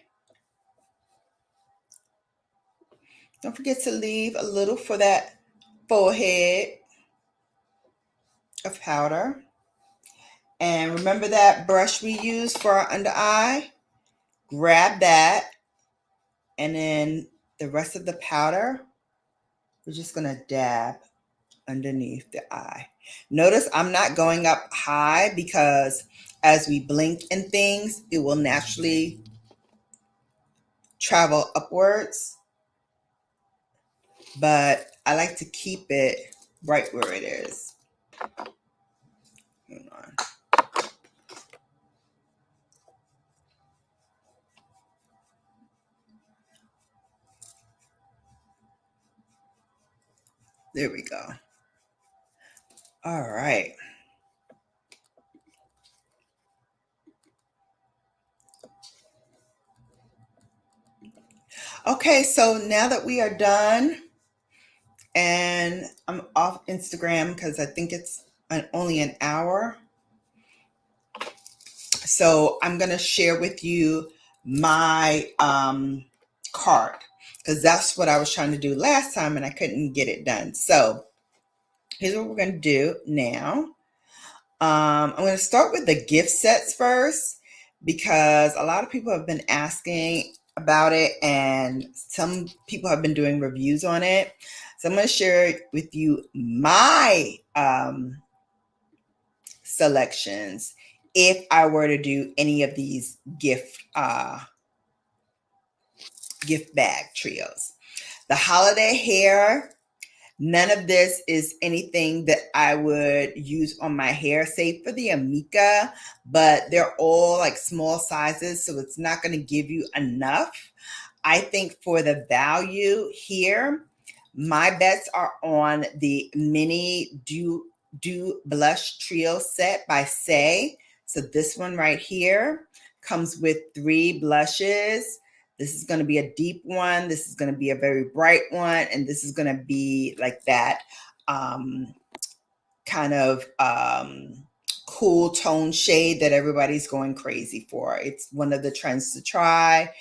Don't forget to leave a little for that forehead of powder. And remember that brush we used for our under eye? Grab that. And then the rest of the powder, we're just going to dab underneath the eye. Notice I'm not going up high because as we blink and things, it will naturally travel upwards. But I like to keep it right where it is. Hang on. There we go. All right. Okay, so now that we are done, and I'm off Instagram because I think it's only an hour. So I'm going to share with you my cart, because that's what I was trying to do last time and I couldn't get it done. So here's what we're going to do now. I'm going to start with the gift sets first, because a lot of people have been asking about it and some people have been doing reviews on it. So I'm going to share with you my selections if I were to do any of these gift bag trios. The holiday hair, none of this is anything that I would use on my hair, save for the 𝕊𝕦𝕒𝕟𝕜, but they're all like small sizes, so it's not going to give you enough. I think for the value here, my bets are on the mini Dew Blush Trio set by Say. So this one right here comes with 3 blushes. This is going to be a deep one. This is going to be a very bright one. And this is going to be like that kind of cool tone shade that everybody's going crazy for. It's one of the trends to try.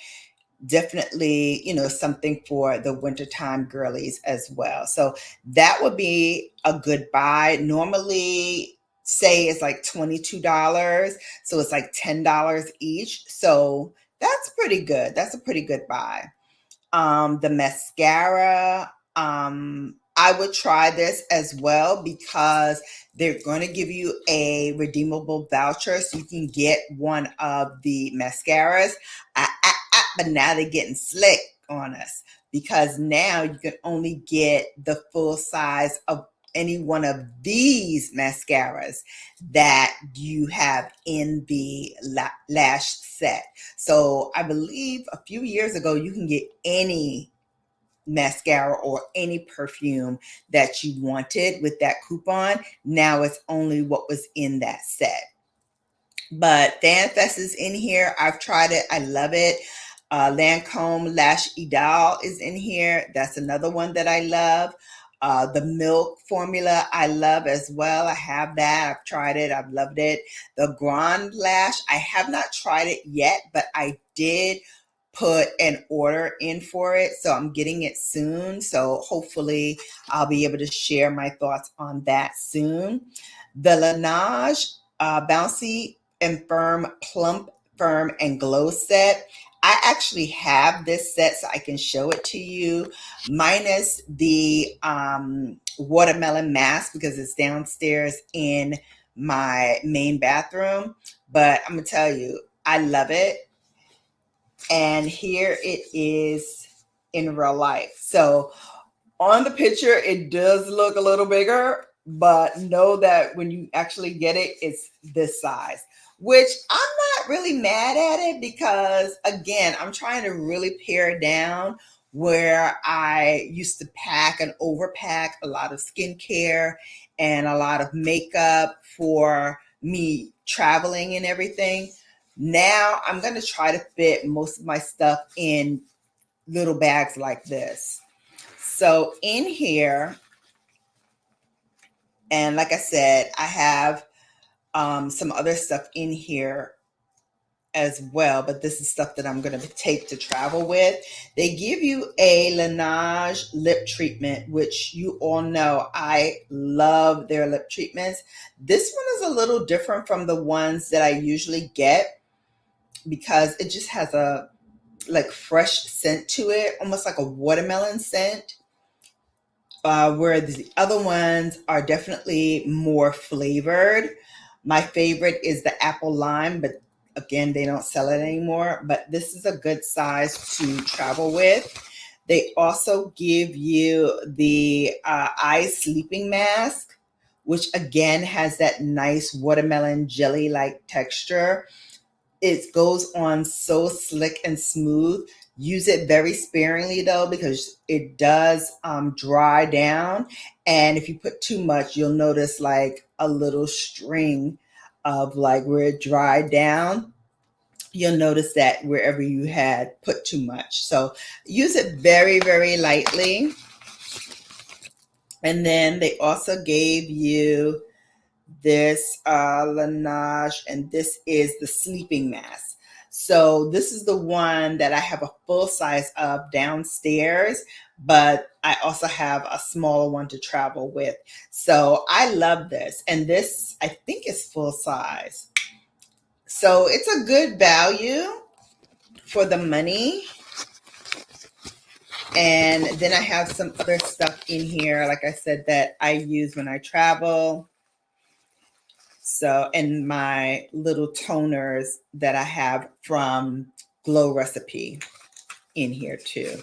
Definitely, you know, something for the wintertime girlies as well. So that would be a good buy. Normally, Say it's like $22. So it's like $10 each. So that's pretty good. That's a pretty good buy. The mascara, I would try this as well, because they're going to give you a redeemable voucher so you can get one of the mascaras. But now they're getting slick on us, because now you can only get the full size of any one of these mascaras that you have in the lash set. So I believe a few years ago, you can get any mascara or any perfume that you wanted with that coupon. Now it's only what was in that set. But FanFest is in here. I've tried it. I love it. Lancome Lash Idéal is in here. That's another one that I love. The Milk formula I love as well. I have that. I've tried it. I've loved it. The Grand Lash, I have not tried it yet, but I did put an order in for it. So I'm getting it soon. So hopefully I'll be able to share my thoughts on that soon. The Laneige Bouncy and Firm Plump Firm and Glow set. I actually have this set so I can show it to you, minus the watermelon mask, because it's downstairs in my main bathroom. But I'm gonna tell you, I love it. And here it is in real life. So on the picture, it does look a little bigger, but know that when you actually get it, it's this size, which I'm not really mad at it, because again, I'm trying to really pare down where I used to pack and overpack a lot of skincare and a lot of makeup for me traveling and everything. Now I'm going to try to fit most of my stuff in little bags like this. So in here, and like I said, I have some other stuff in here as well, but this is stuff that I'm going to take to travel with. They give you a Laneige lip treatment, which you all know I love their lip treatments. This one is a little different from the ones that I usually get, because it just has a like fresh scent to it, almost like a watermelon scent. Where the other ones are definitely more flavored. My favorite is the apple lime, but again, they don't sell it anymore. But this is a good size to travel with. They also give you the eye sleeping mask, which again has that nice watermelon jelly-like texture. It goes on so slick and smooth. Use it very sparingly though, because it does dry down. And if you put too much, you'll notice like a little string of like where it dried down. You'll notice that wherever you had put too much. So use it very, very lightly. And then they also gave you this Laneige, and this is the sleeping mask. So this is the one that I have a full size of downstairs, but I also have a smaller one to travel with. So I love this. And this, I think, is full size. So it's a good value for the money. And then I have some other stuff in here, like I said, that I use when I travel. So, and my little toners that I have from Glow Recipe in here too.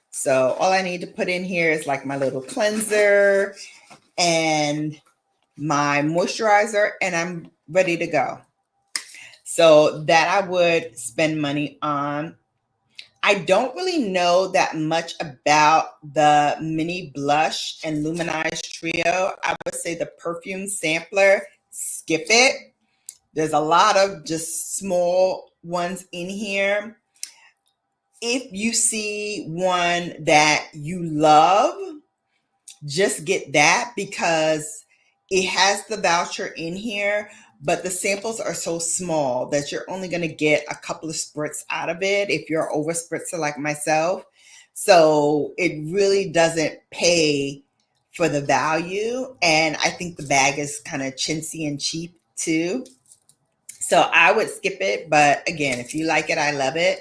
So all I need to put in here is like my little cleanser and my moisturizer, and I'm ready to go. So that I would spend money on. I don't really know that much about the mini blush and Luminize trio. I would say the perfume sampler, skip it. There's a lot of just small ones in here. If you see one that you love, just get that, because it has the voucher in here, but the samples are so small that you're only going to get a couple of spritz out of it if you're over spritzer like myself. So it really doesn't pay for the value. And I think the bag is kind of chintzy and cheap too. So I would skip it. But again, if you like it, I love it.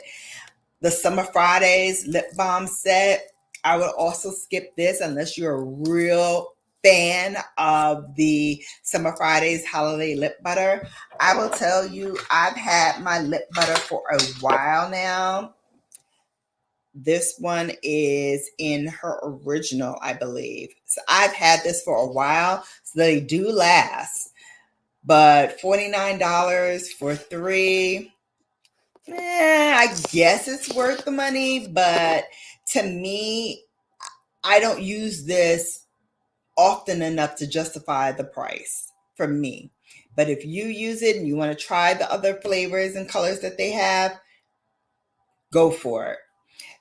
The Summer Fridays lip balm set, I would also skip this unless you're a real fan of the Summer Fridays holiday lip butter. I will tell you, I've had my lip butter for a while now. This one is in her original, I believe. So I've had this for a while, so they do last. But $49 for 3, I guess it's worth the money, but to me, I don't use this often enough to justify the price for me. But if you use it and you want to try the other flavors and colors that they have, go for it.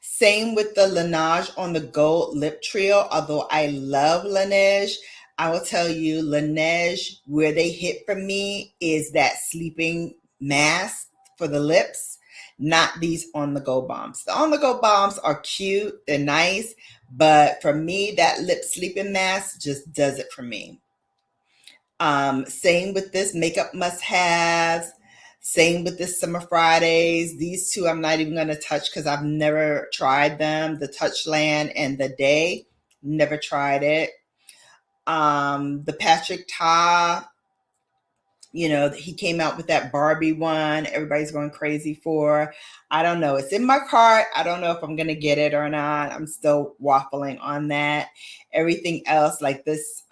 Same with the Laneige on the Gold Lip Trio. Although I love Laneige, I will tell you, Laneige, where they hit for me is that sleeping mask for the lips, not these on-the-go bombs. The on-the-go bombs are cute, they're nice, but for me, that lip sleeping mask just does it for me. Same with this Makeup Must Haves. Same with this Summer Fridays. These two I'm not even going to touch because I've never tried them. The Touchland and the Day, never tried it. The Patrick Ta, you know, he came out with that Barbie one everybody's going crazy for. I don't know. It's in my cart. I don't know if I'm going to get it or not. I'm still waffling on that. Everything else, like this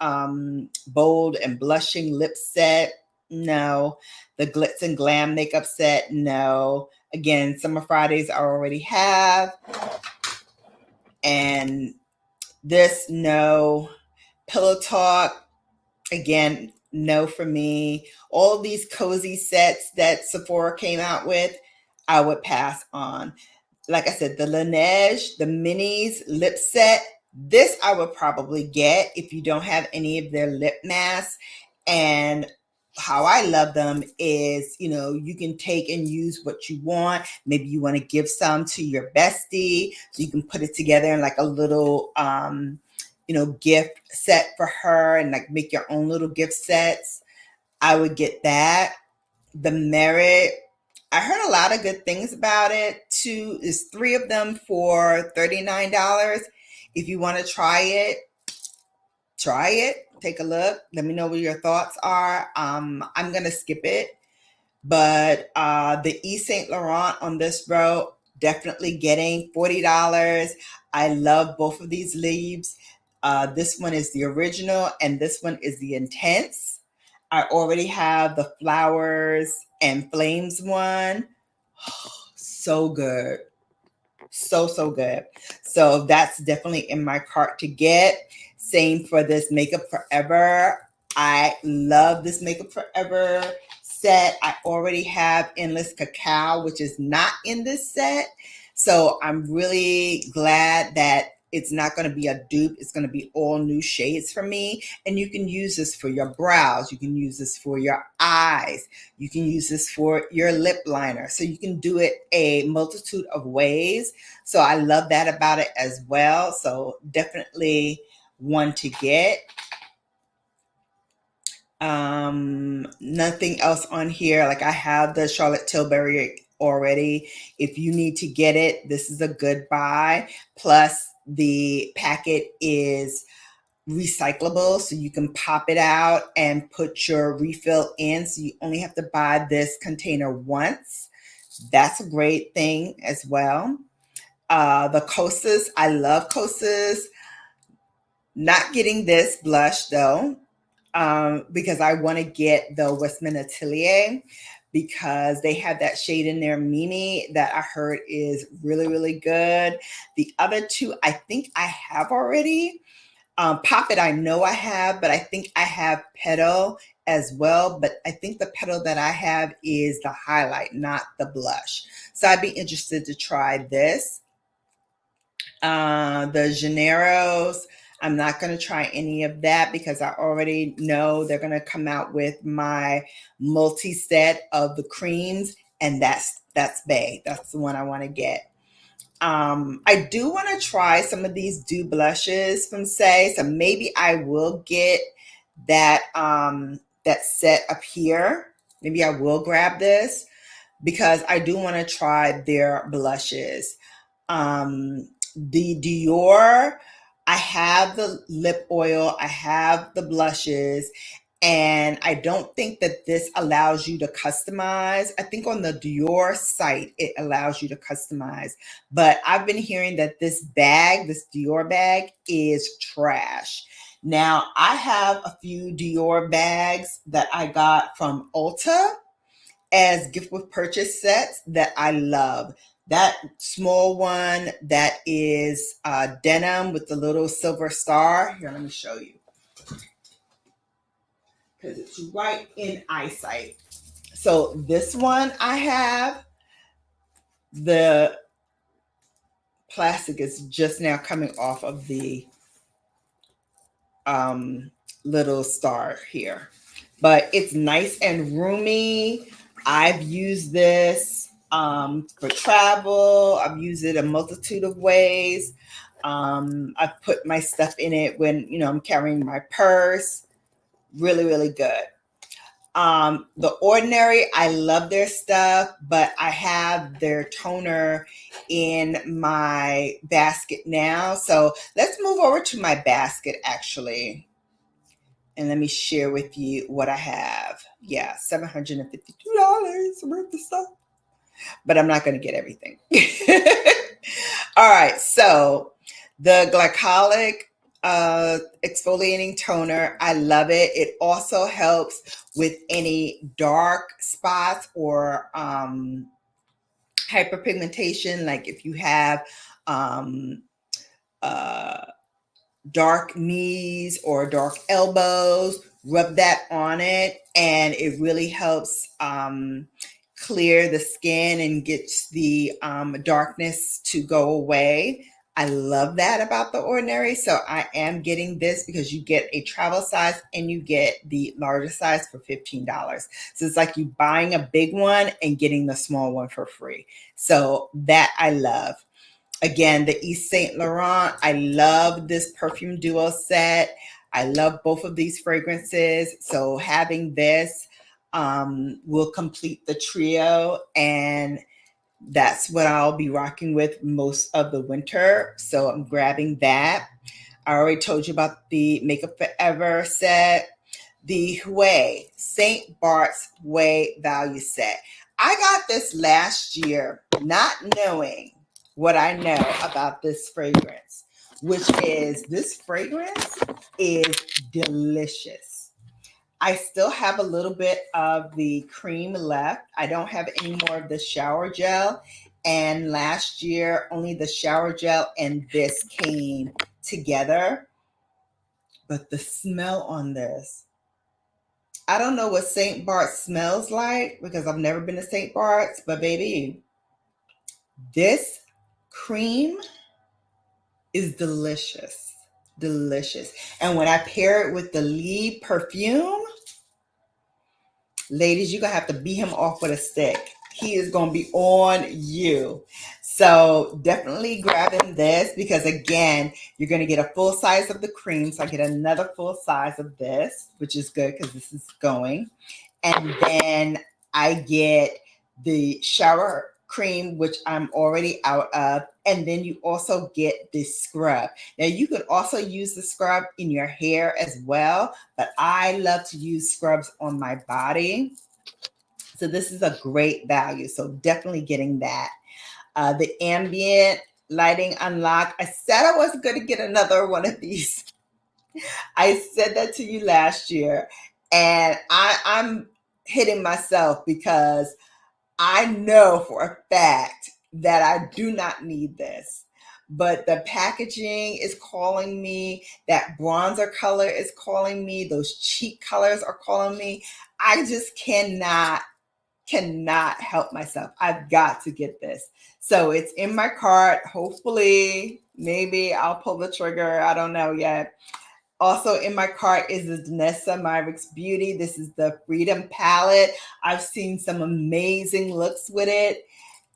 bold and blushing lip set, no. The Glitz and Glam makeup set, no. Again, Summer Fridays I already have. And this, no. Pillow Talk, again, no for me. All these cozy sets that Sephora came out with, I would pass on. Like I said, the Laneige, the minis lip set, this I would probably get if you don't have any of their lip masks. And how I love them is, you know, you can take and use what you want. Maybe you want to give some to your bestie, so you can put it together in like a little you know, gift set for her and like make your own little gift sets. I would get that. The Merit, I heard a lot of good things about it. There's 3 of them for $39. If you want to try it, take a look. Let me know what your thoughts are. I'm going to skip it. But the Yves Saint Laurent on this row, definitely getting $40. I love both of these leaves. This one is the original and this one is the intense. I already have the flowers and flames one. So good. So good. So that's definitely in my cart to get. Same for this Makeup Forever. I love this Makeup Forever set. I already have Endless Cacao, which is not in this set. So I'm really glad that It's not going to be a dupe. It's going to be all new shades for me. And you can use this for your brows. You can use this for your eyes. You can use this for your lip liner. So you can do it a multitude of ways. So I love that about it as well. So definitely one to get. Nothing else on here. Like I have the Charlotte Tilbury already. If you need to get it, this is a good buy. Plus the packet is recyclable, so you can pop it out and put your refill in. So you only have to buy this container once. That's a great thing as well. The Kosas, I love Kosas. Not getting this blush though. Because I want to get the 𝕊𝕦𝕡𝕟𝕒𝕟𝕜 because they have that shade in there, 𝕊𝕦𝕡𝕟𝕒𝕜, that I heard is really, really good. The other two, I think I have already. Pop It, I know I have, but I think I have Petal as well. But I think the Petal that I have is the highlight, not the blush. So I'd be interested to try this. The Gennaros, I'm not going to try any of that because I already know they're going to come out with my multi-set of the creams, and that's Bae. That's the one I want to get. I do want to try some of these dew blushes from Saie, so maybe I will get that that set up here. Maybe I will grab this because I do want to try their blushes. The Dior, I have the lip oil, I have the blushes, and I don't think that this allows you to customize. I think on the Dior site, it allows you to customize. But I've been hearing that this bag, this Dior bag, is trash. Now, I have a few Dior bags that I got from Ulta as gift with purchase sets that I love. That small one that is denim with the little silver star. Here, let me show you. Because it's right in eyesight. So this one I have, the plastic is just now coming off of the little star here. But it's nice and roomy. I've used this for travel. I've used it a multitude of ways. I've put my stuff in it when, I'm carrying my purse. Really, really good. The Ordinary, I love their stuff, but I have their toner in my basket now. So let's move over to my basket actually. And let me share with you what I have. Yeah, $752 worth of stuff. But I'm not going to get everything. All right, so the glycolic exfoliating toner, I love it. It also helps with any dark spots or hyperpigmentation, like if you have dark knees or dark elbows, rub that on it, and it really helps clear the skin and gets the darkness to go away. I love that about the Ordinary. So I am getting this because you get a travel size and you get the larger size for $15. So it's like you buying a big one and getting the small one for free. So that I love. Again, the Yves Saint Laurent, I love this perfume duo set. I love both of these fragrances. So having this will complete the trio, and that's what I'll be rocking with most of the winter. So I'm grabbing that. I already told you about the Makeup Forever set. The Hue, St. Bart's Hue value set. I got this last year not knowing what I know about this fragrance, which is this fragrance is delicious. I still have a little bit of the cream left. I don't have any more of the shower gel. And last year, only the shower gel and this came together. But the smell on this, I don't know what St. Bart's smells like because I've never been to St. Bart's, but baby, this cream is delicious. Delicious. And when I pair it with the Lee perfume, ladies, you're going to have to beat him off with a stick. He is going to be on you. So definitely grabbing this because, again, you're going to get a full size of the cream. So I get another full size of this, which is good because this is going. And then I get the shower cream, which I'm already out of. And then you also get the scrub. Now you could also use the scrub in your hair as well, but I love to use scrubs on my body. So this is a great value. So definitely getting that. The ambient lighting unlock. I said I wasn't going to get another one of these. I said that to you last year, and I'm hitting myself because I know for a fact that I do not need this. But the packaging is calling me. That bronzer color is calling me. Those cheek colors are calling me. I just cannot help myself. I've got to get this. So it's in my cart. Hopefully, maybe I'll pull the trigger. I don't know yet. Also in my cart is the 𝕊𝕦𝕡𝕟𝕒 Beauty. This is the Freedom Palette. I've seen some amazing looks with it.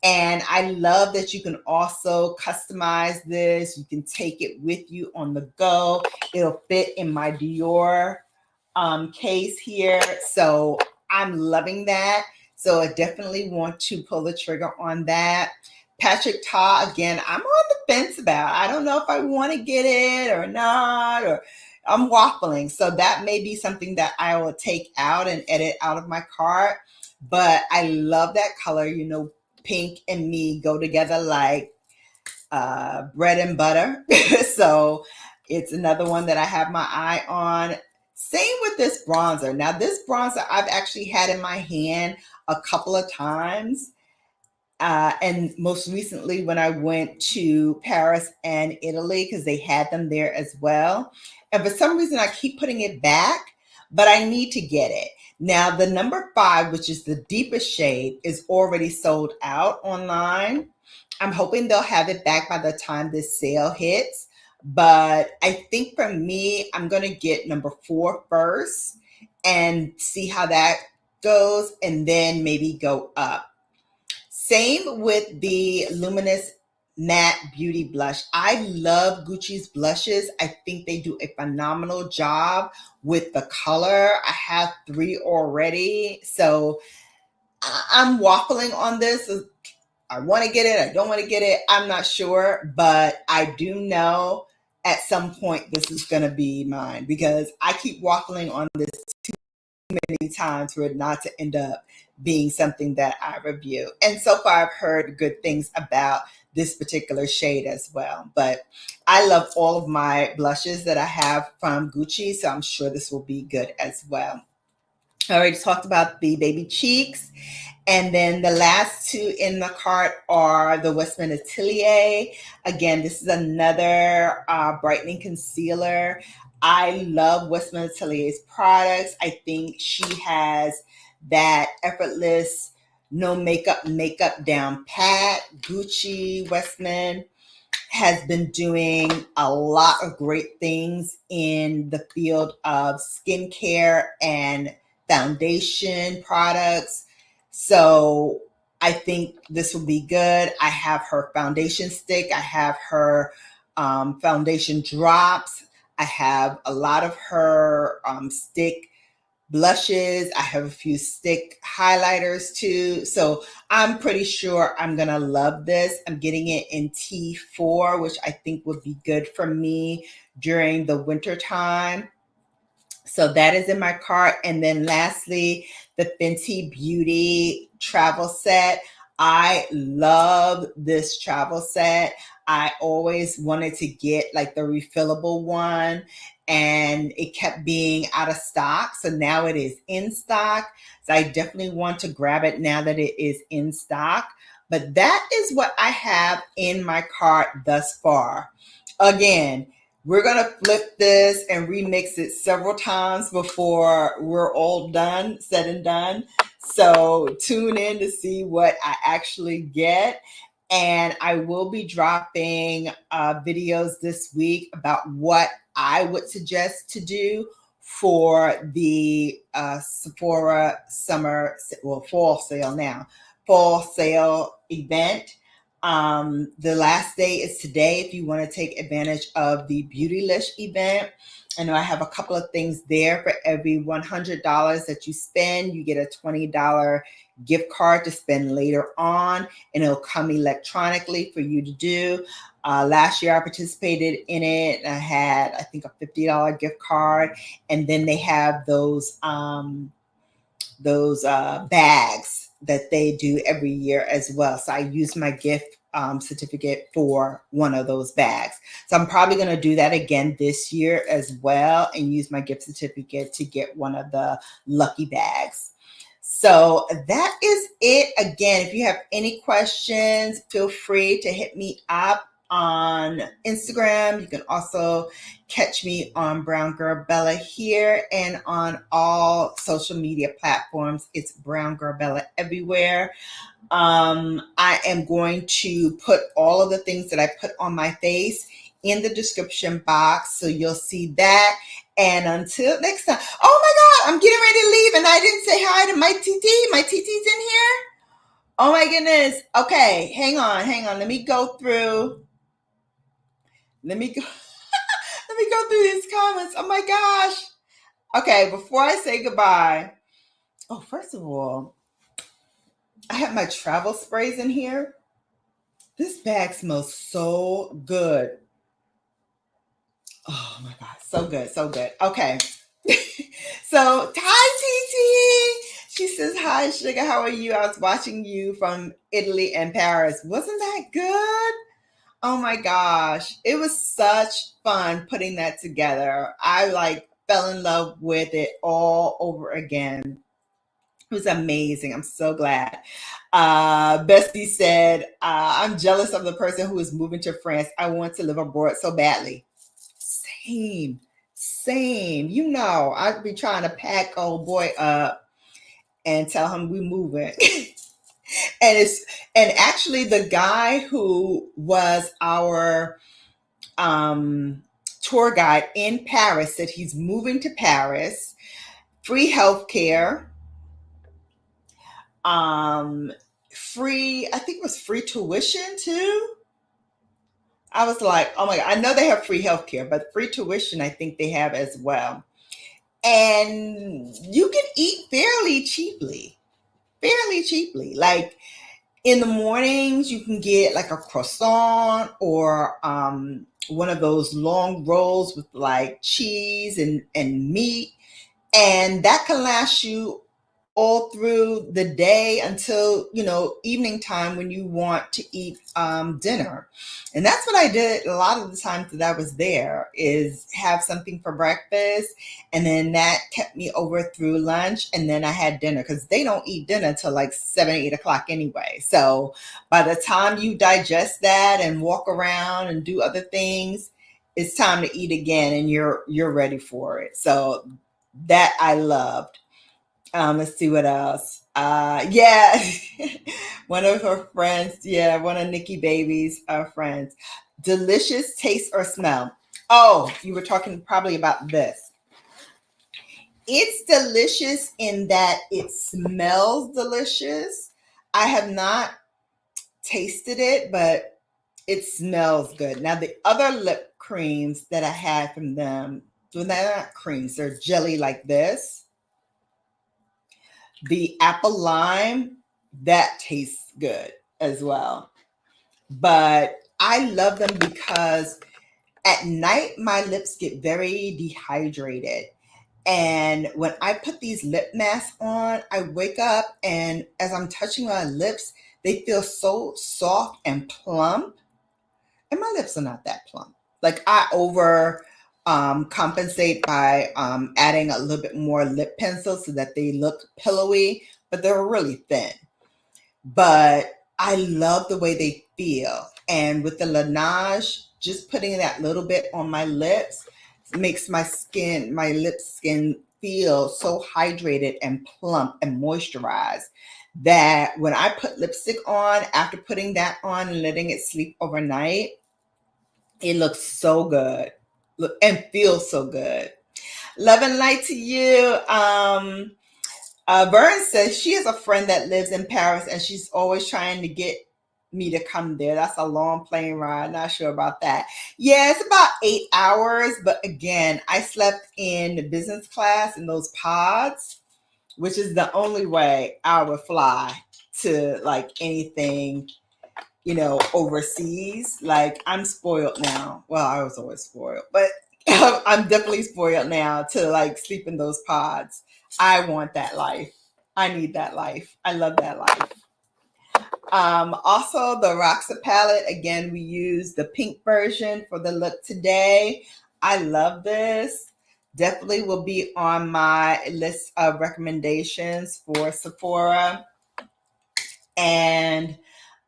And I love that you can also customize this. You can take it with you on the go. It'll fit in my Dior case here. So I'm loving that. So I definitely want to pull the trigger on that. Patrick Ta, again, I'm on the fence about. I don't know if I want to get it or not, or I'm waffling. So that may be something that I will take out and edit out of my cart. But I love that color. You know, pink and me go together like bread and butter. So it's another one that I have my eye on. Same with this bronzer. Now this bronzer I've actually had in my hand a couple of times. And most recently when I went to Paris and Italy, because they had them there as well. And for some reason I keep putting it back, but I need to get it. Now the number 5, which is the deepest shade, is already sold out online. I'm hoping they'll have it back by the time this sale hits. But I think for me, I'm going to get number 4 first and see how that goes, and then maybe go up. Same with the Luminous Matte Beauty Blush. I love Gucci's blushes. I think they do a phenomenal job with the color. I have 3 already. So I'm waffling on this. I want to get it. I don't want to get it. I'm not sure. But I do know at some point this is going to be mine because I keep waffling on this too many times for it not to end up being something that I review. And so far I've heard good things about this particular shade as well. But I love all of my blushes that I have from Gucci, so I'm sure this will be good as well. I already talked about the baby cheeks. And then the last 2 in the cart are the 𝕊𝕦𝕡𝕟𝕒. Again, this is another brightening concealer. I love 𝕊𝕦𝕡𝕟𝕒's products. I think she has that effortless, no makeup down pat. Gucci, 𝕊𝕦 has been doing a lot of great things in the field of skincare and foundation products. So I think this will be good. I have her foundation stick. I have her foundation drops. I have a lot of her stick blushes. I have a few stick highlighters too. So I'm pretty sure I'm going to love this. I'm getting it in T4, which I think would be good for me during the winter time. So that is in my cart. And then lastly, the Fenty Beauty travel set. I love this travel set. I always wanted to get like the refillable one, and it kept being out of stock. So now it is in stock. So I definitely want to grab it now that it is in stock. But that is what I have in my cart thus far. Again, we're going to flip this and remix it several times before we're all done, said and done. So tune in to see what I actually get. And I will be dropping videos this week about what I would suggest to do for the Sephora fall sale event. The last day is today if you want to take advantage of the Beautylish event. I know I have a couple of things there. For every $100 that you spend, you get a $20 gift card to spend later on, and it'll come electronically for you to do. Last year I participated in it. I had, I think, a $50 gift card, and then they have those bags that they do every year as well. So I used my gift certificate for one of those bags. So I'm probably going to do that again this year as well and use my gift certificate to get one of the lucky bags. So that is it. Again, if you have any questions, feel free to hit me up on Instagram. You can also catch me on BrownGirlBella here, and on all social media platforms. It's BrownGirlBella everywhere. I am going to put all of the things that I put on my face in the description box, so you'll see that. And until next time, oh my God, I'm getting ready to leave and I didn't say hi to my TT. My TT's in here. Oh my goodness. Okay, hang on. Let me go through. Let me go through these comments. Oh my gosh. Okay, before I say goodbye. Oh, first of all, I have my travel sprays in here. This bag smells so good. Oh my God, so good, so good. Okay. So, hi, TT. She says, hi, sugar. How are you? I was watching you from Italy and Paris. Wasn't that good? Oh my gosh. It was such fun putting that together. I fell in love with it all over again. It was amazing. I'm so glad. Bestie said, I'm jealous of the person who is moving to France. I want to live abroad so badly. Same. You know, I'd be trying to pack old boy up and tell him we moving. And actually the guy who was our tour guide in Paris said he's moving to Paris, free healthcare, free, I think it was free tuition too. I was like, oh my God, I know they have free healthcare, but free tuition I think they have as well. And you can eat fairly cheaply. Like in the mornings, you can get like a croissant or one of those long rolls with like cheese and meat. And that can last you all through the day until, evening time when you want to eat dinner. And that's what I did a lot of the times that I was there, is have something for breakfast. And then that kept me over through lunch. And then I had dinner, because they don't eat dinner till like 7, 8 o'clock anyway. So by the time you digest that and walk around and do other things, it's time to eat again and you're ready for it. So that I loved. Let's see what else. Yeah, one of her friends. Yeah, one of Nikki Baby's friends. Delicious taste or smell. Oh, you were talking probably about this. It's delicious in that it smells delicious. I have not tasted it, but it smells good. Now, the other lip creams that I had from them, well, they're not creams, they're jelly like this. The apple lime, that tastes good as well. But I love them because at night my lips get very dehydrated. And when I put these lip masks on, I wake up and as I'm touching my lips, they feel so soft and plump. And my lips are not that plump. Like I compensate by adding a little bit more lip pencil so that they look pillowy, but they're really thin. But I love the way they feel. And with the Laneige, just putting that little bit on my lips makes my lip skin feel so hydrated and plump and moisturized that when I put lipstick on, after putting that on and letting it sleep overnight, it looks so good. Look and feels so good. Love and light to you. Vern says she has a friend that lives in Paris and she's always trying to get me to come there. That's a long plane ride. Not sure about that. Yeah, it's about 8 hours. But again, I slept in the business class in those pods, which is the only way I would fly to like anything, overseas. Like I'm spoiled now. Well, I was always spoiled, but I'm definitely spoiled now to like sleep in those pods. I want that life. I need that life. I love that life. Also, the Roxa palette. Again, we use the pink version for the look today. I love this. Definitely will be on my list of recommendations for Sephora. And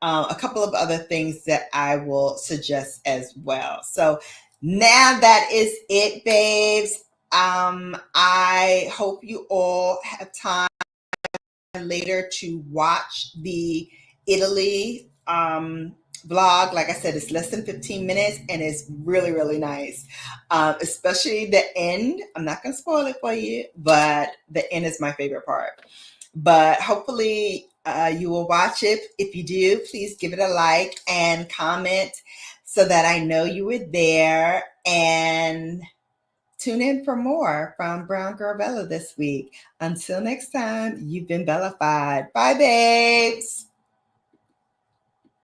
a couple of other things that I will suggest as well. So now that is it, babes. I hope you all have time later to watch the Italy vlog. Like I said, it's less than 15 minutes and it's really, really nice. Especially the end. I'm not going to spoil it for you, but the end is my favorite part. But hopefully you will watch it. If you do, please give it a like and comment so that I know you were there. And tune in for more from Brown Girl Bella this week. Until next time, you've been Bellafied. Bye, babes.